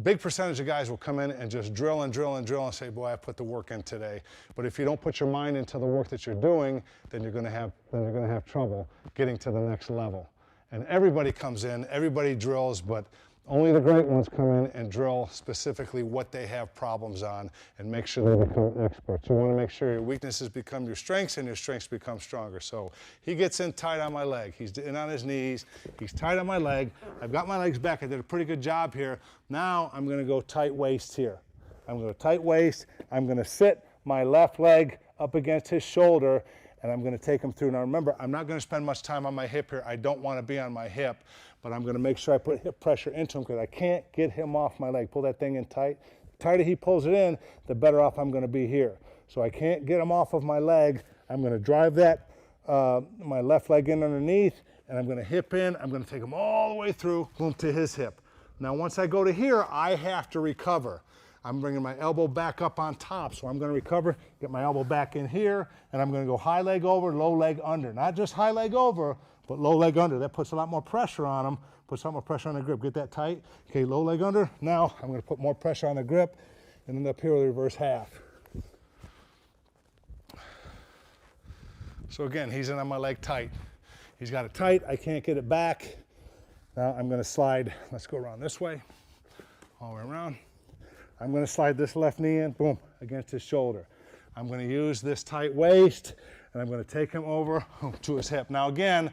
Speaker 2: Big percentage of guys will come in and just drill and drill and drill and say, boy, I put the work in today. But if you don't put your mind into the work that you're doing, then you're gonna have trouble getting to the next level. And everybody comes in, everybody drills, but only the great ones come in and drill specifically what they have problems on and make sure they become experts. You want to make sure your weaknesses become your strengths and your strengths become stronger. So he gets in tight on my leg. He's in on his knees. He's tight on my leg. I've got my legs back. I did a pretty good job here. Now I'm going to go tight waist here. I'm going to go tight waist. I'm going to sit my left leg up against his shoulder, and I'm going to take him through. Now remember, I'm not going to spend much time on my hip here. I don't want to be on my hip, but I'm going to make sure I put hip pressure into him because I can't get him off my leg. Pull that thing in tight. The tighter he pulls it in, the better off I'm going to be here. So I can't get him off of my leg. I'm going to drive that, my left leg in underneath, and I'm going to hip in. I'm going to take him all the way through, boom, to his hip. Now once I go to here, I have to recover. I'm bringing my elbow back up on top, so I'm going to recover, get my elbow back in here, and I'm going to go high leg over, low leg under. Not just high leg over, but low leg under. That puts a lot more pressure on him, puts a lot more pressure on the grip. Get that tight. Okay, low leg under. Now I'm going to put more pressure on the grip, and then up here with the reverse half. So again, he's in on my leg tight. He's got it tight. I can't get it back. Now I'm going to slide. Let's go around this way, all the way around. I'm going to slide this left knee in, boom, against his shoulder. I'm going to use this tight waist, and I'm going to take him over to his hip. Now again,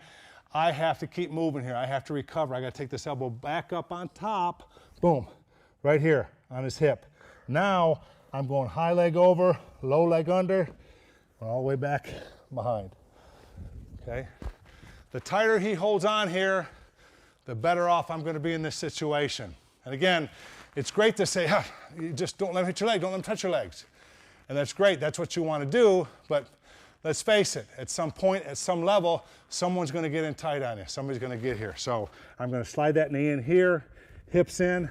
Speaker 2: I have to keep moving here. I have to recover. I got to take this elbow back up on top, boom, right here on his hip. Now I'm going high leg over, low leg under, all the way back behind. Okay? The tighter he holds on here, the better off I'm going to be in this situation. And again, it's great to say, you just don't let him hit your leg, don't let him touch your legs. And that's great, that's what you want to do, but let's face it, at some point, at some level, someone's going to get in tight on you. Somebody's going to get here. So I'm going to slide that knee in here, hips in,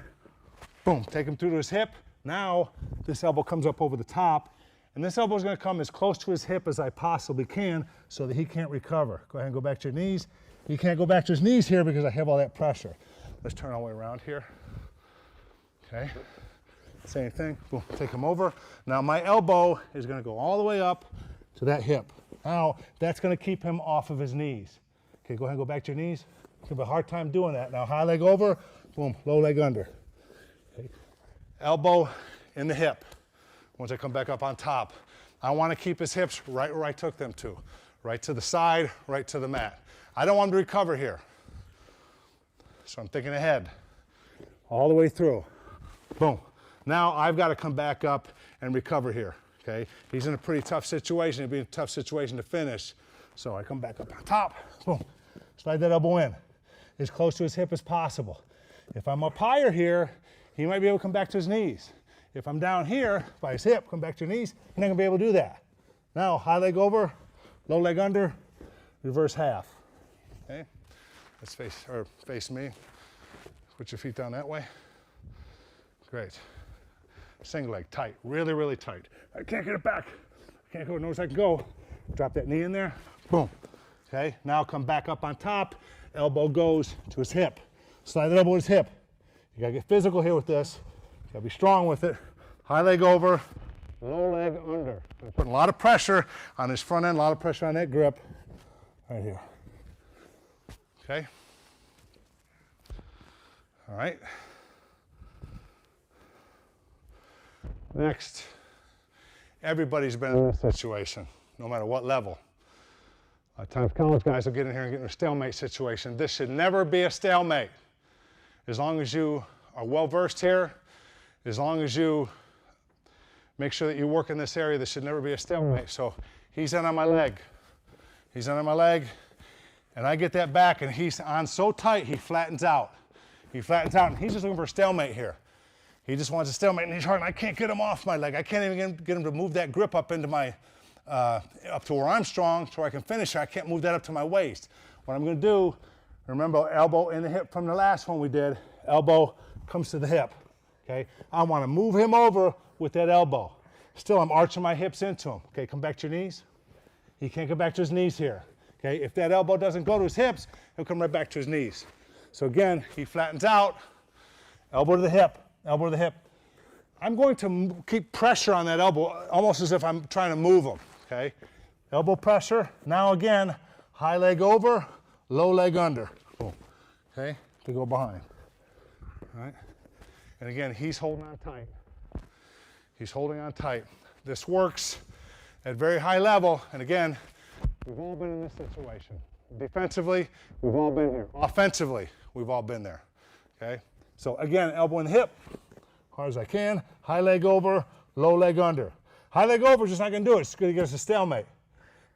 Speaker 2: boom, take him through to his hip. Now this elbow comes up over the top, and this elbow is going to come as close to his hip as I possibly can so that he can't recover. Go ahead and go back to your knees. He can't go back to his knees here because I have all that pressure. Let's turn all the way around here. Okay, same thing, boom, take him over. Now my elbow is gonna go all the way up to that hip. Now that's gonna keep him off of his knees. Okay, go ahead and go back to your knees. You have a hard time doing that. Now high leg over, boom, low leg under. Okay. Elbow in the hip. Once I come back up on top, I wanna keep his hips right where I took them to. Right to the side, right to the mat. I don't want him to recover here. So I'm thinking ahead, all the way through. Boom. Now I've got to come back up and recover here, okay? He's in a pretty tough situation. It'd be a tough situation to finish. So I come back up on top, boom, slide that elbow in, as close to his hip as possible. If I'm up higher here, he might be able to come back to his knees. If I'm down here by his hip, come back to your knees, he's not gonna be able to do that. Now, high leg over, low leg under, reverse half, okay? Let's face me. Put your feet down that way. Great. Single leg, tight, really, really tight. I can't get it back. I can't go, notice I can go. Drop that knee in there, boom. Okay, now come back up on top, elbow goes to his hip. Slide that elbow to his hip. You gotta get physical here with this. You gotta be strong with it. High leg over, low leg under. I'm putting a lot of pressure on his front end, a lot of pressure on that grip right here. Okay? All right. Next, everybody's been in this situation, no matter what level. A lot of times college guys will get in here and get in a stalemate situation. This should never be a stalemate. As long as you are well versed here, as long as you make sure that you work in this area, this should never be a stalemate. So he's in on my leg. He's in on my leg, and I get that back, and he's on so tight, he flattens out. He flattens out, and he's just looking for a stalemate here. He just wants a stalemate, and he's hard, and I can't get him off my leg. I can't even get him to move that grip up into my, up to where I'm strong, so I can finish. I can't move that up to my waist. What I'm gonna do, remember elbow in the hip from the last one we did, elbow comes to the hip, okay? I wanna move him over with that elbow. Still, I'm arching my hips into him. Okay, come back to your knees. He can't go back to his knees here. Okay, if that elbow doesn't go to his hips, he'll come right back to his knees. So again, he flattens out, elbow to the hip, elbow to the hip. I'm going to keep pressure on that elbow, almost as if I'm trying to move him, okay? Elbow pressure. Now again, high leg over, low leg under. Boom. Okay, to go behind. All right, and again, he's holding on tight. He's holding on tight. This works at very high level, and again, we've all been in this situation. Defensively, we've all been here. Offensively, we've all been there, okay? So again, elbow in the hip, hard as I can, high leg over, low leg under. High leg over is just not gonna do it, it's gonna get us a stalemate.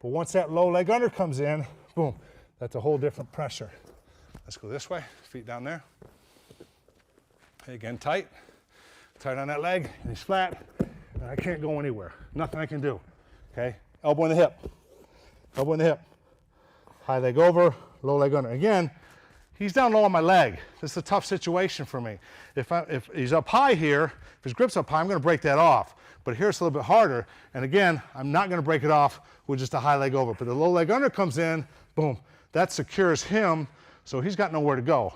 Speaker 2: But once that low leg under comes in, boom, that's a whole different pressure. Let's go this way, feet down there. Again, tight. Tight on that leg, and he's flat, and I can't go anywhere. Nothing I can do, okay? Elbow in the hip, elbow in the hip. High leg over, low leg under. Again, he's down low on my leg. This is a tough situation for me. If he's up high here, if his grip's up high, I'm gonna break that off. But here it's a little bit harder, and again, I'm not gonna break it off with just a high leg over. But the low leg under comes in, boom, that secures him, so he's got nowhere to go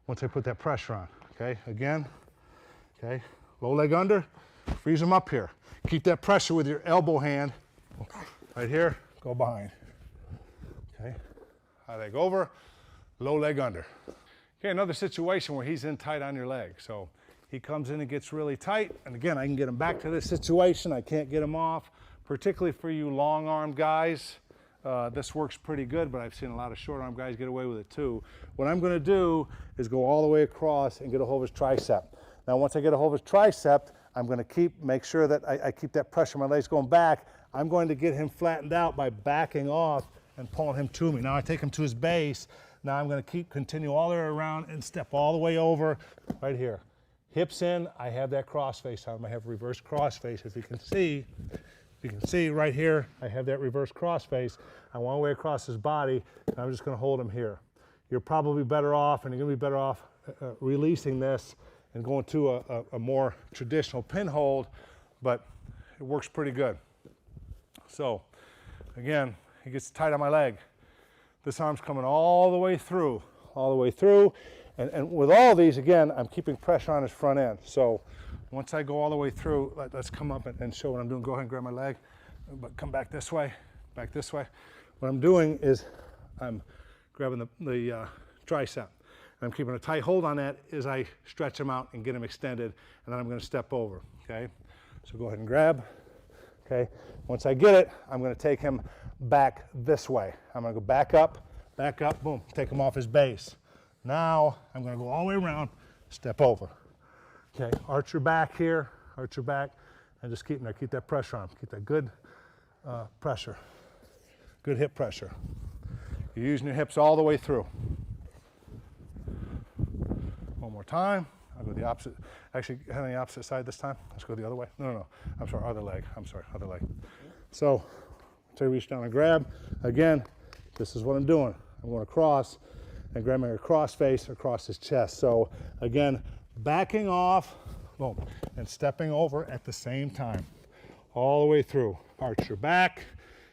Speaker 2: once I put that pressure on, okay? Again. Okay, low leg under, freeze them up here. Keep that pressure with your elbow hand. Right here, go behind. Okay, high leg over, low leg under. Okay, another situation where he's in tight on your leg. So he comes in and gets really tight, and again, I can get him back to this situation. I can't get him off, particularly for you long-armed guys. This works pretty good, but I've seen a lot of short-arm guys get away with it too. What I'm gonna do is go all the way across and get a hold of his tricep. Now, once I get a hold of his tricep, I'm going to make sure that I keep that pressure. My leg's going back. I'm going to get him flattened out by backing off and pulling him to me. Now I take him to his base. Now I'm going to continue all the way around and step all the way over right here. Hips in, I have that cross face on. I have reverse cross face. If you can see right here, I have that reverse cross face. I want way across his body, and I'm just going to hold him here. You're probably better off, and you're going to be better off releasing this and going to a more traditional pin hold, but it works pretty good. So again, he gets tight on my leg. This arm's coming all the way through, and with all these, again, I'm keeping pressure on his front end. So once I go all the way through, let's come up and show what I'm doing. Go ahead and grab my leg, but come back this way, back this way. What I'm doing is I'm grabbing the tricep. I'm keeping a tight hold on that as I stretch him out and get him extended, and then I'm going to step over, okay? So go ahead and grab, okay? Once I get it, I'm going to take him back this way. I'm going to go back up, boom, take him off his base. Now I'm going to go all the way around, step over. Okay, arch your back here, arch your back, and just keep that pressure on. Keep that good pressure, good hip pressure. You're using your hips all the way through. One more time. I'll go the opposite. Actually, head on the opposite side this time. Let's go the other way. No. I'm sorry, other leg. I'm sorry, other leg. So, until you reach down and grab. Again, this is what I'm doing. I'm going across and grabbing a cross face across his chest. So, again, backing off, boom, and stepping over at the same time. All the way through. Arch your back.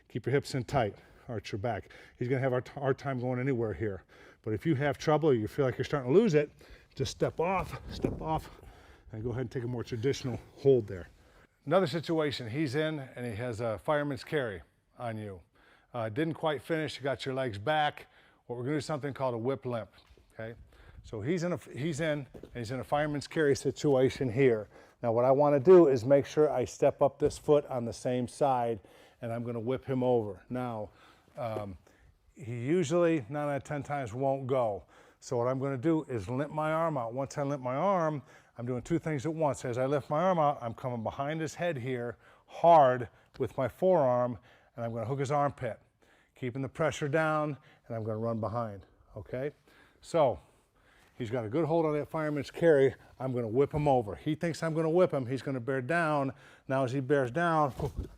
Speaker 2: Keep your hips in tight. Arch your back. He's going to have a hard time going anywhere here. But if you have trouble, or you feel like you're starting to lose it, just step off, and go ahead and take a more traditional hold there.
Speaker 1: Another situation, he's in and he has a fireman's carry on you. Didn't quite finish, you got your legs back. What we're gonna do is something called a whip limp, okay? So he's in a fireman's carry situation here. Now what I wanna do is make sure I step up this foot on the same side and I'm gonna whip him over. Now, he usually 9 out of 10 times won't go. So what I'm gonna do is limp my arm out. Once I limp my arm, I'm doing two things at once. As I lift my arm out, I'm coming behind his head here hard with my forearm, and I'm gonna hook his armpit, keeping the pressure down, and I'm gonna run behind, okay? So, he's got a good hold on that fireman's carry. I'm gonna whip him over. He thinks I'm gonna whip him. He's gonna bear down. Now as he bears down,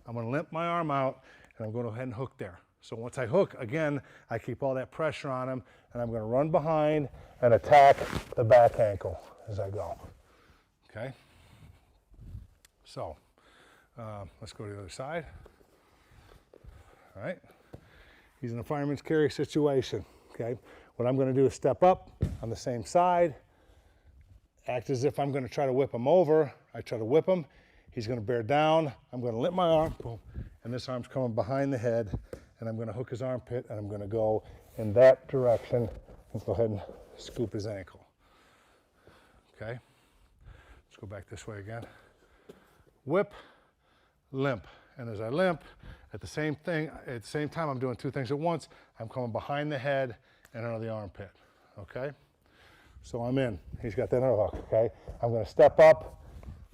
Speaker 1: I'm gonna limp my arm out, and I'm gonna go ahead and hook there. So once I hook, again, I keep all that pressure on him, and I'm gonna run behind and attack the back ankle as I go. Okay, so let's go to the other side. All right, he's in a fireman's carry situation. Okay, what I'm going to do is step up on the same side, act as if I'm going to try to whip him over. I try to whip him, he's going to bear down. I'm going to lift my arm, boom, and this arm's coming behind the head, and I'm going to hook his armpit, and I'm going to go in that direction and go ahead and scoop his ankle. Okay. Let's go back this way again. Whip, limp. And as I limp, at the same time I'm doing two things at once. I'm coming behind the head and under the armpit, okay? So I'm in. He's got that other hook, okay? I'm gonna step up,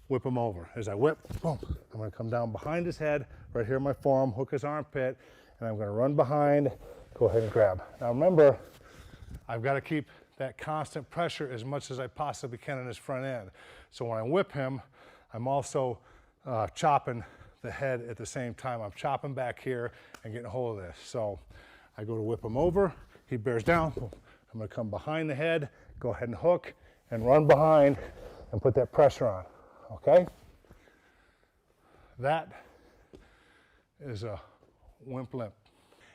Speaker 1: whip him over. As I whip, boom, I'm gonna come down behind his head, right here in my forearm, hook his armpit, and I'm gonna run behind, go ahead and grab. Now remember, I've gotta keep that constant pressure as much as I possibly can in his front end. So when I whip him, I'm also chopping the head at the same time. I'm chopping back here and getting a hold of this. So I go to whip him over, he bears down, I'm gonna come behind the head, go ahead and hook and run behind and put that pressure on, okay? That is a wimp limp.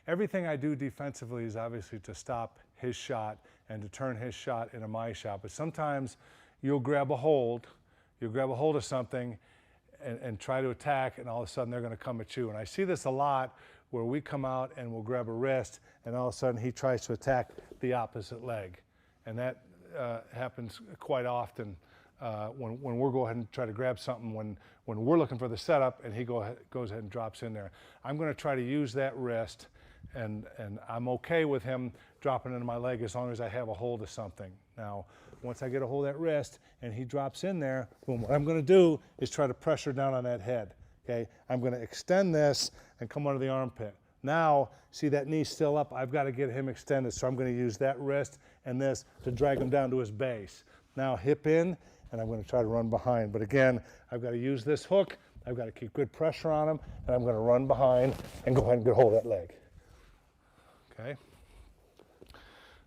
Speaker 1: Everything I do defensively is obviously to stop his shot and to turn his shot into my shot. But sometimes you'll grab a hold of something and try to attack, and all of a sudden they're gonna come at you. And I see this a lot where we come out and we'll grab a wrist, and all of a sudden he tries to attack the opposite leg. And that happens quite often when we'll go ahead and try to grab something when we're looking for the setup, and he goes ahead and drops in there. I'm gonna try to use that wrist, and I'm okay with him dropping into my leg as long as I have a hold of something. Now, once I get a hold of that wrist and he drops in there, boom, what I'm gonna do is try to pressure down on that head, okay? I'm gonna extend this and come under the armpit. Now, see that knee still up, I've gotta get him extended, so I'm gonna use that wrist and this to drag him down to his base. Now, hip in, and I'm gonna try to run behind. But again, I've gotta use this hook, I've gotta keep good pressure on him, and I'm gonna run behind and go ahead and get hold of that leg. Okay?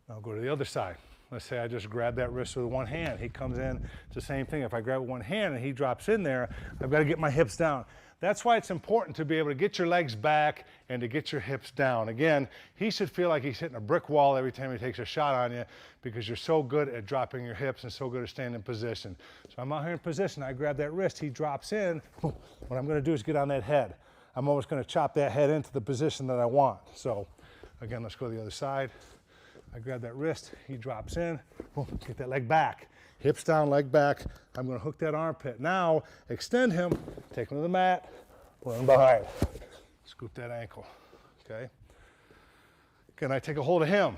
Speaker 1: Now go to the other side. Let's say I just grab that wrist with one hand. He comes in, it's the same thing. If I grab with one hand and he drops in there, I've got to get my hips down. That's why it's important to be able to get your legs back and to get your hips down. Again, he should feel like he's hitting a brick wall every time he takes a shot on you because you're so good at dropping your hips and so good at staying in position. So I'm out here in position, I grab that wrist, he drops in. What I'm going to do is get on that head. I'm almost going to chop that head into the position that I want. So again, let's go to the other side. I grab that wrist, he drops in, boom, get that leg back. Hips down, leg back. I'm gonna hook that armpit. Now, extend him, take him to the mat, run behind. Scoop that ankle, okay? Again, I take a hold of him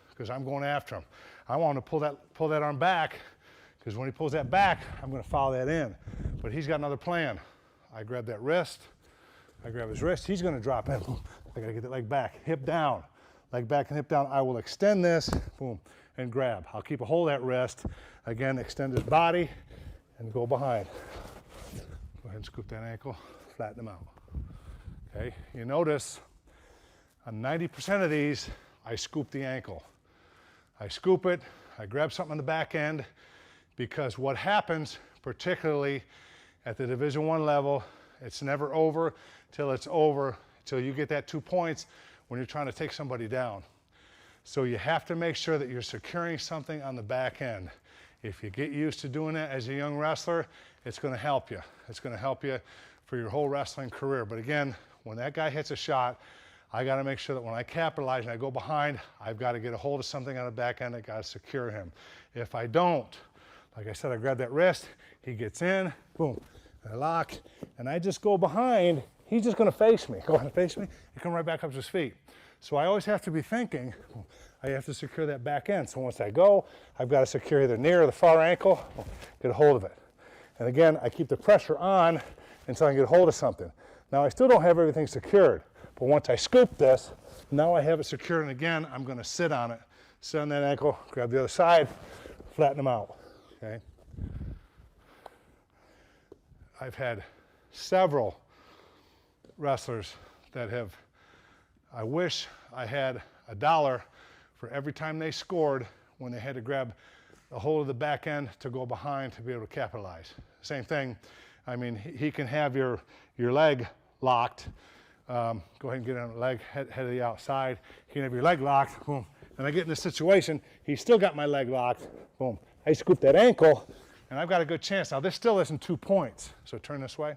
Speaker 1: because I'm going after him. I want to pull that arm back because when he pulls that back, I'm gonna follow that in. But he's got another plan. I grab that wrist, I grab his wrist, he's gonna drop in. I gotta get that leg back, hip down. Leg back and hip down. I will extend this, boom, and grab. I'll keep a hold of that wrist. Again, extend his body and go behind. Go ahead and scoop that ankle, flatten him out. Okay, you notice on 90% of these, I scoop the ankle. I scoop it, I grab something on the back end, because what happens, particularly at the Division I level, it's never over till it's over, till you get that 2 points when you're trying to take somebody down. So you have to make sure that you're securing something on the back end. If you get used to doing that as a young wrestler, it's gonna help you. It's gonna help you
Speaker 2: for your whole wrestling career. But again, when that guy hits a shot, I got to make sure that when I capitalize and I go behind, I've got to get a hold of something on the back end. I got to secure him. If I don't, like I said, I grab that wrist, he gets in, boom, I lock, and I just go behind, he's just going to face me. Go ahead and face me, and come right back up to his feet. So I always have to be thinking, I have to secure that back end. So once I go, I've got to secure either near or the far ankle, get a hold of it. And again, I keep the pressure on until I can get a hold of something. Now I still don't have everything secured, but once I scoop this, now I have it secured, and again, I'm going to sit on it. Sit on that ankle, grab the other side, flatten them out, okay? I've had several wrestlers that have, I wish I had $1 for every time they scored when they had to grab a hold of the back end to go behind to be able to capitalize. Same thing, I mean, he can have your leg locked. Go ahead and get on the leg, head of the outside. He can have your leg locked, boom. And I get in this situation, he's still got my leg locked, boom. I scoop that ankle, and I've got a good chance. Now this still isn't 2 points. So turn this way,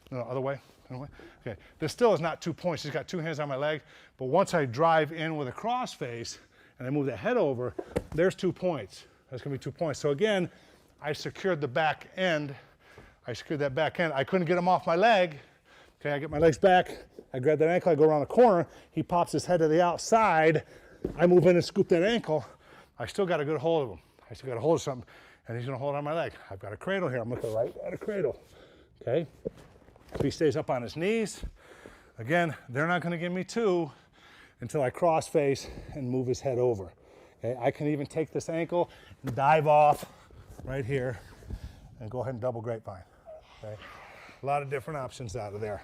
Speaker 2: no, other way. Okay, this still is not 2 points. He's got two hands on my leg, but once I drive in with a cross face and I move the head over, there's 2 points. That's gonna be 2 points. So again, I secured the back end. I secured that back end. I couldn't get him off my leg. Okay, I get my legs back. I grab that ankle, I go around the corner. He pops his head to the outside. I move in and scoop that ankle. I still got a good hold of him. I still got a hold of something, and he's gonna hold on my leg. I've got a cradle here. I'm looking right at a cradle, okay? If he stays up on his knees, again, they're not gonna give me 2 until I cross face and move his head over. Okay, I can even take this ankle and dive off right here and go ahead and double grapevine, okay? A lot of different options out of there.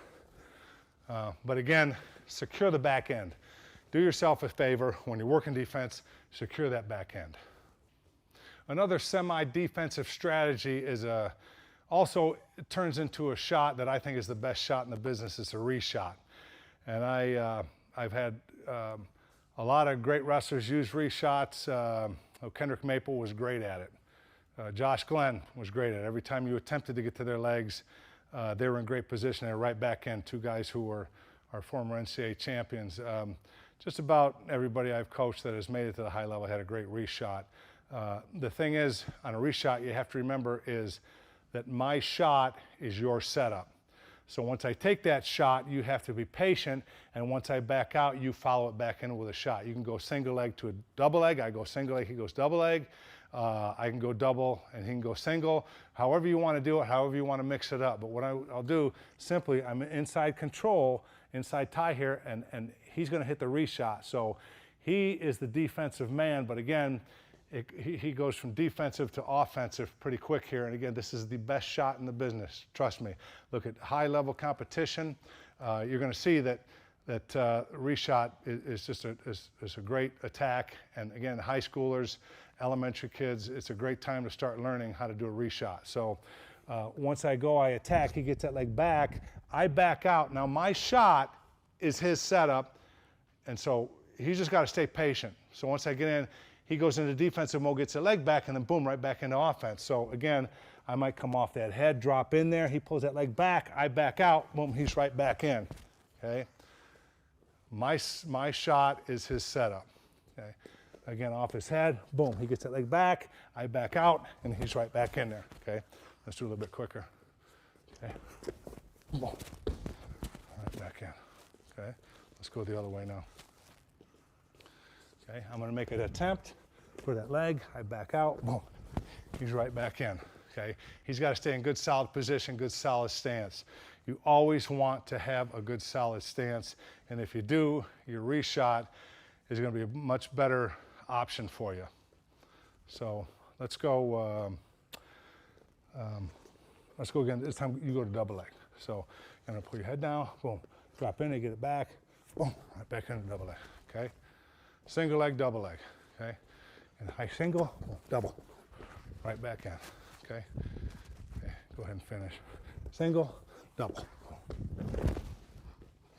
Speaker 2: But again, secure the back end. Do yourself a favor, when you're working defense, secure that back end. Another semi-defensive strategy is also it turns into a shot that I think is the best shot in the business. It's a reshot. And I've had a lot of great wrestlers use reshots. Kendrick Maple was great at it. Josh Glenn was great at it. Every time you attempted to get to their legs, they were in great position. They were right back in. 2 guys who were our former NCAA champions. Just about everybody I've coached that has made it to the high level had a great reshot. The thing is, on a reshot, you have to remember is that my shot is your setup. So once I take that shot, you have to be patient, and once I back out, you follow it back in with a shot. You can go single leg to a double leg. I go single leg, he goes double leg. I can go double and he can go single. However you want to do it, however you want to mix it up. But what I'll do, simply, I'm inside control, inside tie here, and he's going to hit the reshot. So he is the defensive man, but again, he goes from defensive to offensive pretty quick here. And again, this is the best shot in the business. Trust me. Look at high-level competition. You're going to see that reshot is just a great attack. And again, high schoolers, elementary kids, it's a great time to start learning how to do a reshot. So once I go, I attack. He gets that leg back. I back out. Now my shot is his setup, and so he's just got to stay patient. So once I get in, he goes into defensive mode, gets a leg back, and then boom, right back into offense. So again, I might come off that head, drop in there, he pulls that leg back, I back out, boom, he's right back in, okay? My shot is his setup, okay? Again, off his head, boom, he gets that leg back, I back out, and he's right back in there, okay? Let's do a little bit quicker, okay? Boom, right back in, okay? Let's go the other way now. Okay, I'm going to make an attempt for that leg. I back out. Boom. He's right back in. Okay, he's got to stay in good solid position, good solid stance. You always want to have a good solid stance, and if you do, your reshot is going to be a much better option for you. So let's go. Let's go again. This time you go to double leg. So you're going to pull your head down. Boom. Drop in. You get it back. Boom. Right back into double leg. Okay. Single leg, double leg, okay? And high single, double, right back in, okay? Okay, go ahead and finish. Single, double.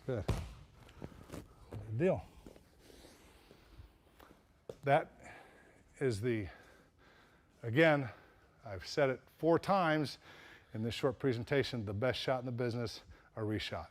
Speaker 2: Good. Good deal. That is again, I've said it 4 times in this short presentation, the best shot in the business, a reshot.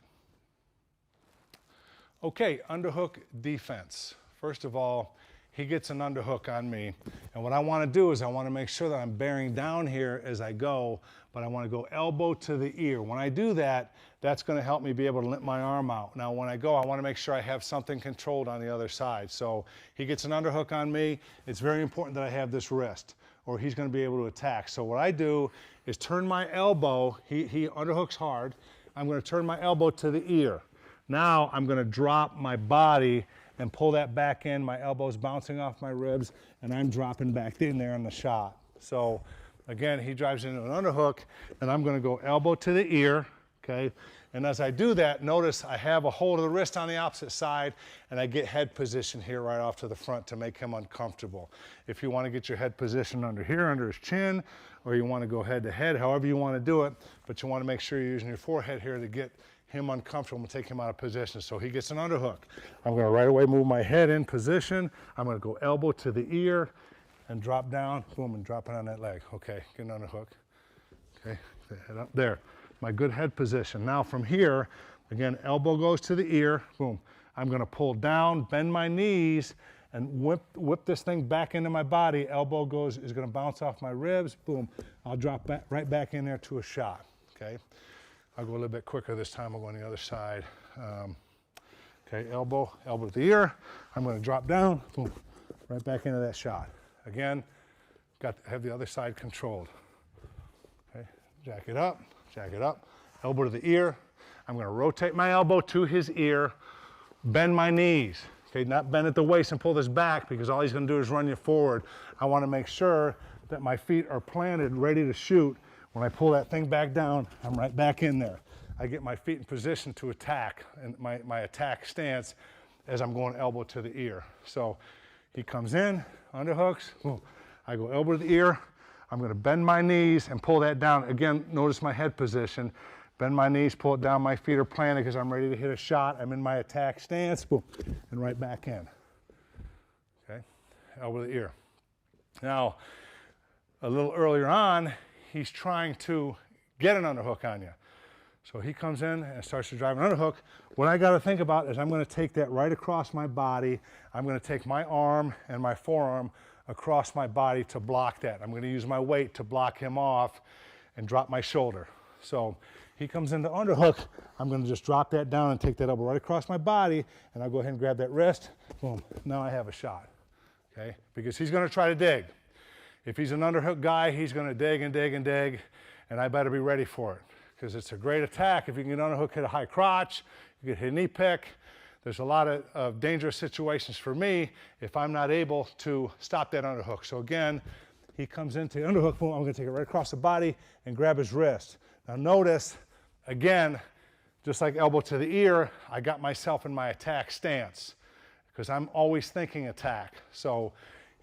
Speaker 2: Okay, underhook defense. First of all, he gets an underhook on me. And what I want to do is I want to make sure that I'm bearing down here as I go, but I want to go elbow to the ear. When I do that, that's going to help me be able to limp my arm out. Now, when I go, I want to make sure I have something controlled on the other side. So he gets an underhook on me. It's very important that I have this wrist, or he's going to be able to attack. So what I do is turn my elbow. He underhooks hard. I'm going to turn my elbow to the ear. Now I'm going to drop my body and pull that back in. My elbow's bouncing off my ribs, and I'm dropping back in there on the shot. So again, he drives into an underhook, and I'm going to go elbow to the ear, okay? And as I do that, notice I have a hold of the wrist on the opposite side, and I get head position here right off to the front to make him uncomfortable. If you want to get your head position under here, under his chin, or you want to go head to head, however you want to do it, but you want to make sure you're using your forehead here to get him uncomfortable and take him out of position. So he gets an underhook. I'm going to right away move my head in position. I'm going to go elbow to the ear and drop down, boom, and drop it on that leg. Okay, get an underhook. Okay, head up there. My good head position. Now from here, again, elbow goes to the ear, boom. I'm going to pull down, bend my knees, and whip this thing back into my body. Elbow is going to bounce off my ribs, boom. I'll drop back, right back in there to a shot, okay? I'll go a little bit quicker this time. I'll go on the other side. Okay, elbow to the ear. I'm going to drop down, boom, right back into that shot. Again, got to have the other side controlled. Okay, jack it up, elbow to the ear. I'm going to rotate my elbow to his ear, bend my knees. Okay, not bend at the waist and pull this back, because all he's going to do is run you forward. I want to make sure that my feet are planted, ready to shoot. When I pull that thing back down, I'm right back in there. I get my feet in position to attack, and my attack stance as I'm going elbow to the ear. So he comes in, underhooks, boom. I go elbow to the ear. I'm going to bend my knees and pull that down. Again, notice my head position. Bend my knees, pull it down. My feet are planted because I'm ready to hit a shot. I'm in my attack stance, boom, and right back in. Okay, elbow to the ear. Now, a little earlier on, he's trying to get an underhook on you. So he comes in and starts to drive an underhook. What I got to think about is I'm going to take that right across my body. I'm going to take my arm and my forearm across my body to block that. I'm going to use my weight to block him off and drop my shoulder. So he comes into underhook. I'm going to just drop that down and take that elbow right across my body, and I'll go ahead and grab that wrist. Boom. Now I have a shot. Okay? Because he's going to try to dig. If he's an underhook guy, he's going to dig and dig and dig, and I better be ready for it, because it's a great attack. If you can get underhook, hit a high crotch, you can hit a knee pick. There's a lot of dangerous situations for me if I'm not able to stop that underhook. So again, he comes into the underhook, boom, I'm going to take it right across the body and grab his wrist. Now notice, again, just like elbow to the ear, I got myself in my attack stance, because I'm always thinking attack. So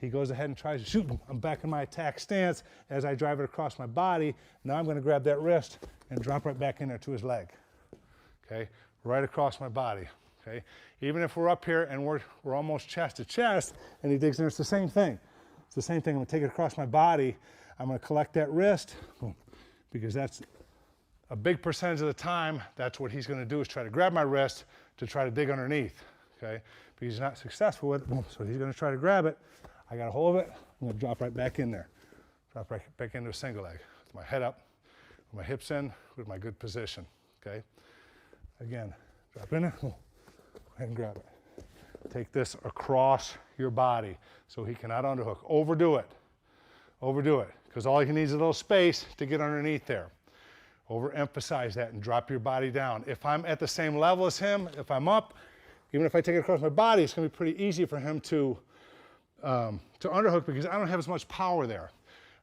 Speaker 2: he goes ahead and tries to shoot. I'm back in my attack stance as I drive it across my body. Now I'm going to grab that wrist and drop right back in there to his leg. Okay, right across my body. Okay, even if we're up here and we're almost chest to chest, and he digs in there, it's the same thing. It's the same thing. I'm going to take it across my body. I'm going to collect that wrist, boom, because that's a big percentage of the time. That's what he's going to do, is try to grab my wrist to try to dig underneath. Okay, but he's not successful with it, boom, so he's going to try to grab it. I got a hold of it. I'm going to drop right back in there. Drop right back into a single leg with my head up, with my hips in, with my good position. Okay. Again, drop in there. Go ahead and grab it. Take this across your body so he cannot underhook. Overdo it. Overdo it. Because all he needs is a little space to get underneath there. Overemphasize that and drop your body down. If I'm at the same level as him, if I'm up, even if I take it across my body, it's going to be pretty easy for him to underhook, because I don't have as much power there.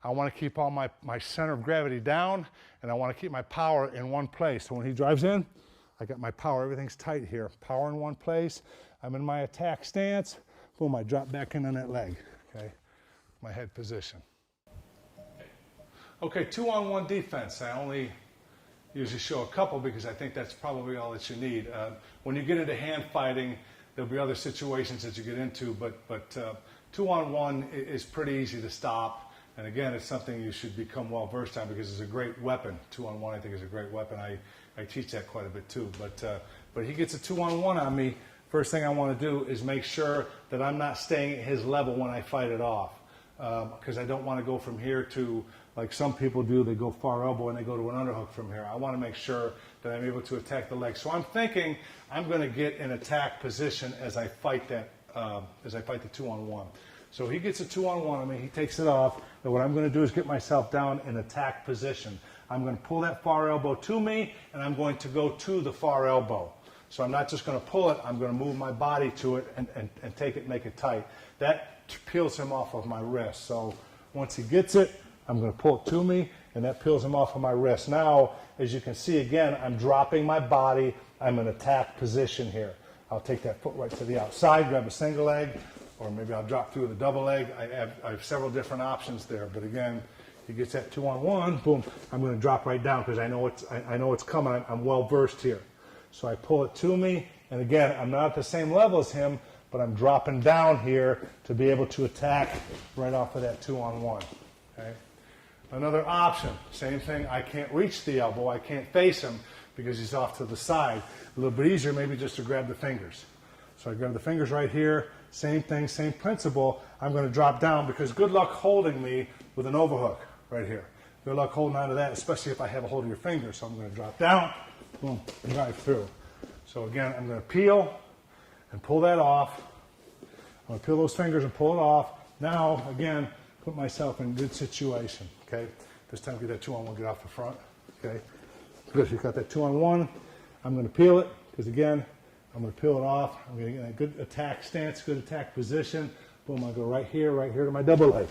Speaker 2: I want to keep all my center of gravity down, and I want to keep my power in one place. So when he drives in, I got my power, everything's tight here. Power in one place. I'm in my attack stance. Boom, I drop back in on that leg. Okay, my head position. Okay, 2-on-1 defense. I only usually show a couple because I think that's probably all that you need. When you get into hand fighting, there'll be other situations that you get into, but 2-on-1 is pretty easy to stop, And again, it's something you should become well versed on because it's a great weapon. 2-on-1, I think, is a great weapon. I teach that quite a bit too. But he gets a 2-on-1 on me. First thing I want to do is make sure that I'm not staying at his level when I fight it off. Because I don't want to go from here to, like some people do, they go far elbow and they go to an underhook from here. I want to make sure that I'm able to attack the leg. So I'm thinking I'm going to get in attack position as I fight the 2-on-1. So he gets a 2-on-1 on me, he takes it off, and what I'm going to do is get myself down in attack position. I'm going to pull that far elbow to me, and I'm going to go to the far elbow. So I'm not just going to pull it, I'm going to move my body to it and take it, make it tight. That peels him off of my wrist. So once he gets it, I'm going to pull it to me, and that peels him off of my wrist. Now, as you can see, again, I'm dropping my body. I'm in attack position here. I'll take that foot right to the outside, grab a single leg, or maybe I'll drop through the double leg. I have several different options there. But again, he gets that 2-on-1, boom, I'm going to drop right down because I know it's coming. I'm well versed here. So I pull it to me, and again, I'm not at the same level as him, but I'm dropping down here to be able to attack right off of that 2-on-1. Okay? Another option, same thing, I can't reach the elbow, I can't face him because he's off to the side. A little bit easier maybe just to grab the fingers. So I grab the fingers right here, same thing, same principle. I'm going to drop down because good luck holding me with an overhook right here. Good luck holding on to that, especially if I have a hold of your fingers. So I'm going to drop down, boom, and drive through. So again, I'm going to peel and pull that off. I'm going to peel those fingers and pull it off. Now, again, put myself in a good situation, okay? This time get that 2-on-1, get off the front, okay? Good, you've got that 2-on-1. I'm going to peel it, because again, I'm going to peel it off. I'm going to get in a good attack stance, good attack position. Boom, I'll go right here to my double leg,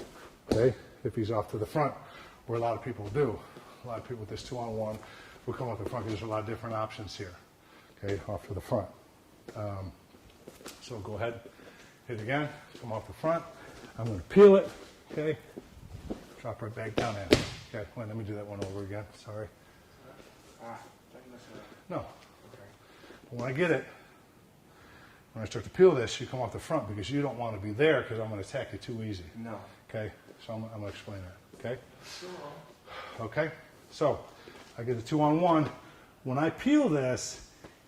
Speaker 2: okay? If he's off to the front, where a lot of people do. A lot of people with this 2-on-1 will come off the front because there's a lot of different options here, okay? Off to the front. So go ahead, hit again, come off the front. I'm going to peel it, okay? Drop right back down in. Okay, wait, let me do that one over again. Sorry. No. Okay. But when I get it, when I start to peel this, you come off the front because you don't want to be there because I'm going to attack you too easy.
Speaker 3: No.
Speaker 2: Okay, so I'm going to explain that. Okay? Okay, so I get the 2-on-1. When I peel this,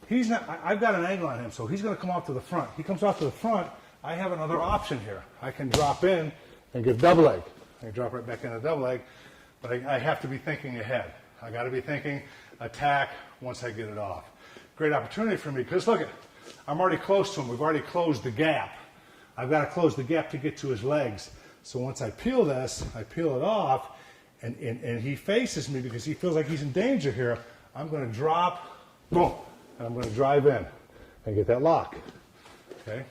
Speaker 2: he's not. I've got an angle on him, so he's going to come off to the front. He comes off to the front. I have another option here. I can drop in and get double leg. I can drop right back into double leg, but I have to be thinking ahead. I got to be thinking attack once I get it off. Great opportunity for me because look, I'm already close to him. We've already closed the gap. I've got to close the gap to get to his legs. So once I peel this, I peel it off, and he faces me because he feels like he's in danger here. I'm going to drop, boom, and I'm going to drive in and get that lock. Okay.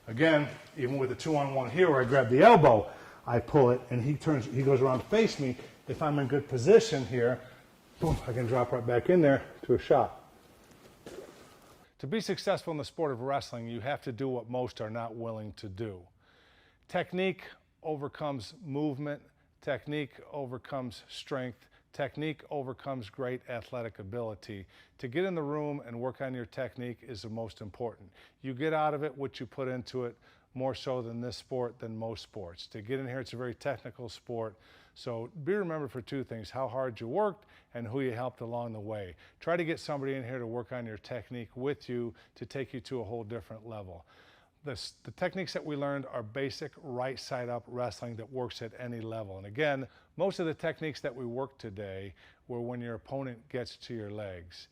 Speaker 2: Again, even with the 2-on-1 here where I grab the elbow, I pull it and he goes around to face me. If I'm in good position here, boom, I can drop right back in there to a shot.
Speaker 1: To be successful in the sport of wrestling, you have to do what most are not willing to do. Technique overcomes movement. Technique overcomes strength. Technique overcomes great athletic ability. To get in the room and work on your technique is the most important. You get out of it what you put into it, more so than this sport than most sports. To get in here, it's a very technical sport. So be remembered for two things: how hard you worked and who you helped along the way. Try to get somebody in here to work on your technique with you to take you to a whole different level. The techniques that we learned are basic right side up wrestling that works at any level. And again, most of the techniques that we work today were when your opponent gets to your legs.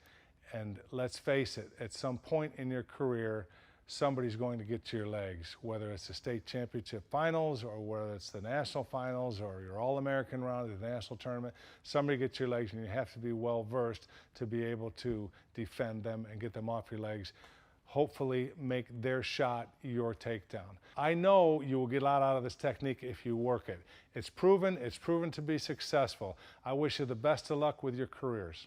Speaker 1: And let's face it, at some point in your career, somebody's going to get to your legs, whether it's the state championship finals or whether it's the national finals or your All-American round of the national tournament. Somebody gets your legs and you have to be well versed to be able to defend them and get them off your legs. Hopefully make their shot your takedown. I know you will get a lot out of this technique if you work it. It's proven to be successful. I wish you the best of luck with your careers.